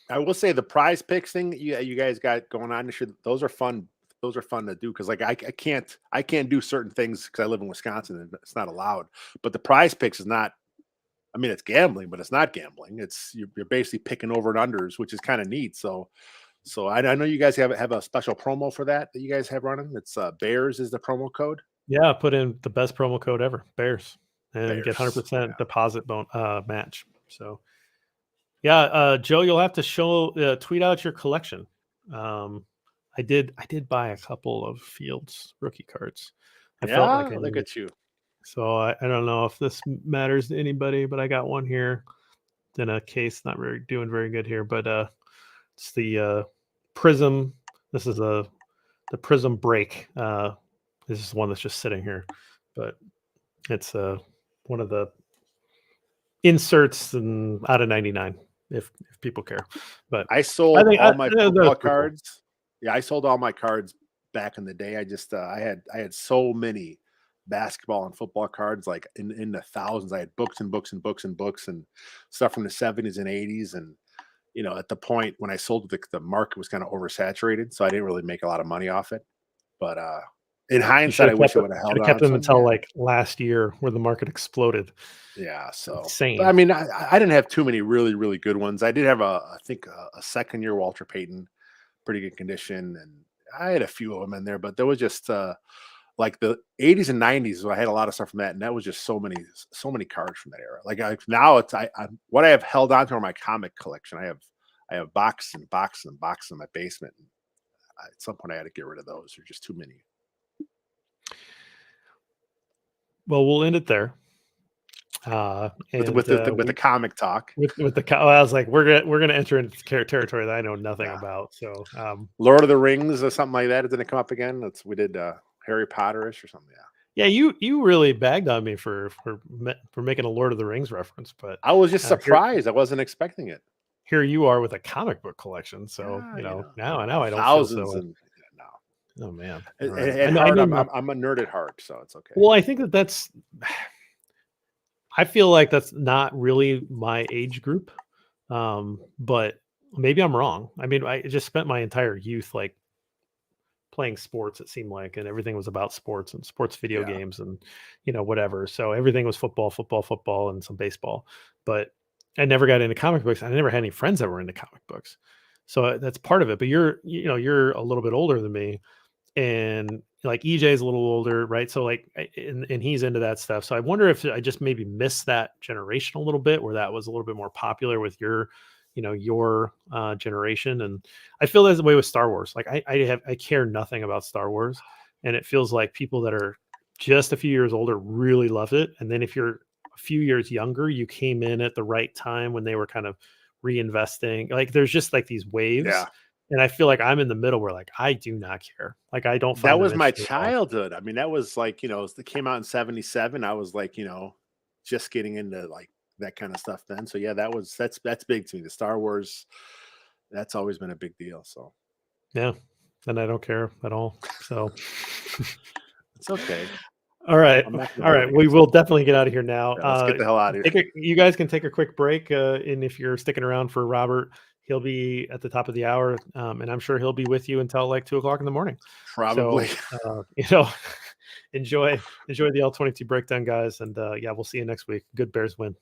I will say the prize picks thing you guys got going on this year, those are fun. Those are fun to do because like I can't do certain things because I live in Wisconsin and it's not allowed. But the prize picks is not. I mean, it's gambling, but it's not gambling. It's you're basically picking over and unders, which is kind of neat. So I know you guys have a special promo for that you guys have running. It's Bears is the promo code. Yeah, put in the best promo code ever, Bears, and get 100% deposit match. So, yeah, Joe, you'll have to tweet out your collection. I did buy a couple of Fields rookie cards. I felt like look at you. So I don't know if this matters to anybody, but I got one here in a case, not doing very good here, but it's the Prism. This is the Prism break. This is one that's just sitting here, but it's one of the inserts and out of 99 if people care. But I sold all my football cards. Cool. Yeah, I sold all my cards back in the day. I just I had so many basketball and football cards, like in the thousands. I had books and books and books and books and stuff from the 70s and 80s. And at the point when I sold it, the market was kind of oversaturated, so I didn't really make a lot of money off it. But in hindsight, I wish I would have held on. Kept them until like last year, where the market exploded. Yeah, so insane. But, I mean, I didn't have too many really, really good ones. I did have I think a second-year Walter Payton, pretty good condition, and I had a few of them in there. But there was just like the 80s and 90s, I had a lot of stuff from that, and that was just so many cards from that era. Like now, it's what I have held on to are my comic collection. I have boxes and boxes and boxes in my basement. And at some point, I had to get rid of those. There's just too many. Well, we'll end it there. With the comic talk. I was like, we're gonna enter into territory that I know nothing about. So, Lord of the Rings or something like that. Didn't it come up again? We did Harry Potterish or something. Yeah, you really bagged on me for making a Lord of the Rings reference, but I was just surprised. I wasn't expecting it. Here you are with a comic book collection, so now I don't thousands feel so. Oh man, I'm a nerd at heart, so it's okay. Well, I think that's. I feel like that's not really my age group, but maybe I'm wrong. I mean, I just spent my entire youth like playing sports, it seemed like, and everything was about sports and sports video games and whatever. So everything was football, and some baseball. But I never got into comic books. I never had any friends that were into comic books, so that's part of it. But you're a little bit older than me, and like EJ is a little older, right? So like, and he's into that stuff. So I wonder if I just maybe missed that generation a little bit, where that was a little bit more popular with your generation. And I feel that's the way with Star Wars. Like I care nothing about Star Wars, and it feels like people that are just a few years older really love it. And then if you're a few years younger, you came in at the right time when they were kind of reinvesting. Like there's just like these waves. Yeah. And I feel like I'm in the middle where like I do not care. Like I don't find that was my childhood. I mean, that was like, it came out in 77. I was like, just getting into like that kind of stuff then. So yeah, that's big to me. The Star Wars, that's always been a big deal. So yeah. And I don't care at all. So it's okay. All right. All right. We will definitely get out of here now. Yeah, let's get the hell out of here. You guys can take a quick break. And if you're sticking around for Robert, he'll be at the top of the hour. And I'm sure he'll be with you until like 2:00 in the morning. Probably. So, enjoy the L22 breakdown, guys. And we'll see you next week. Good Bears win.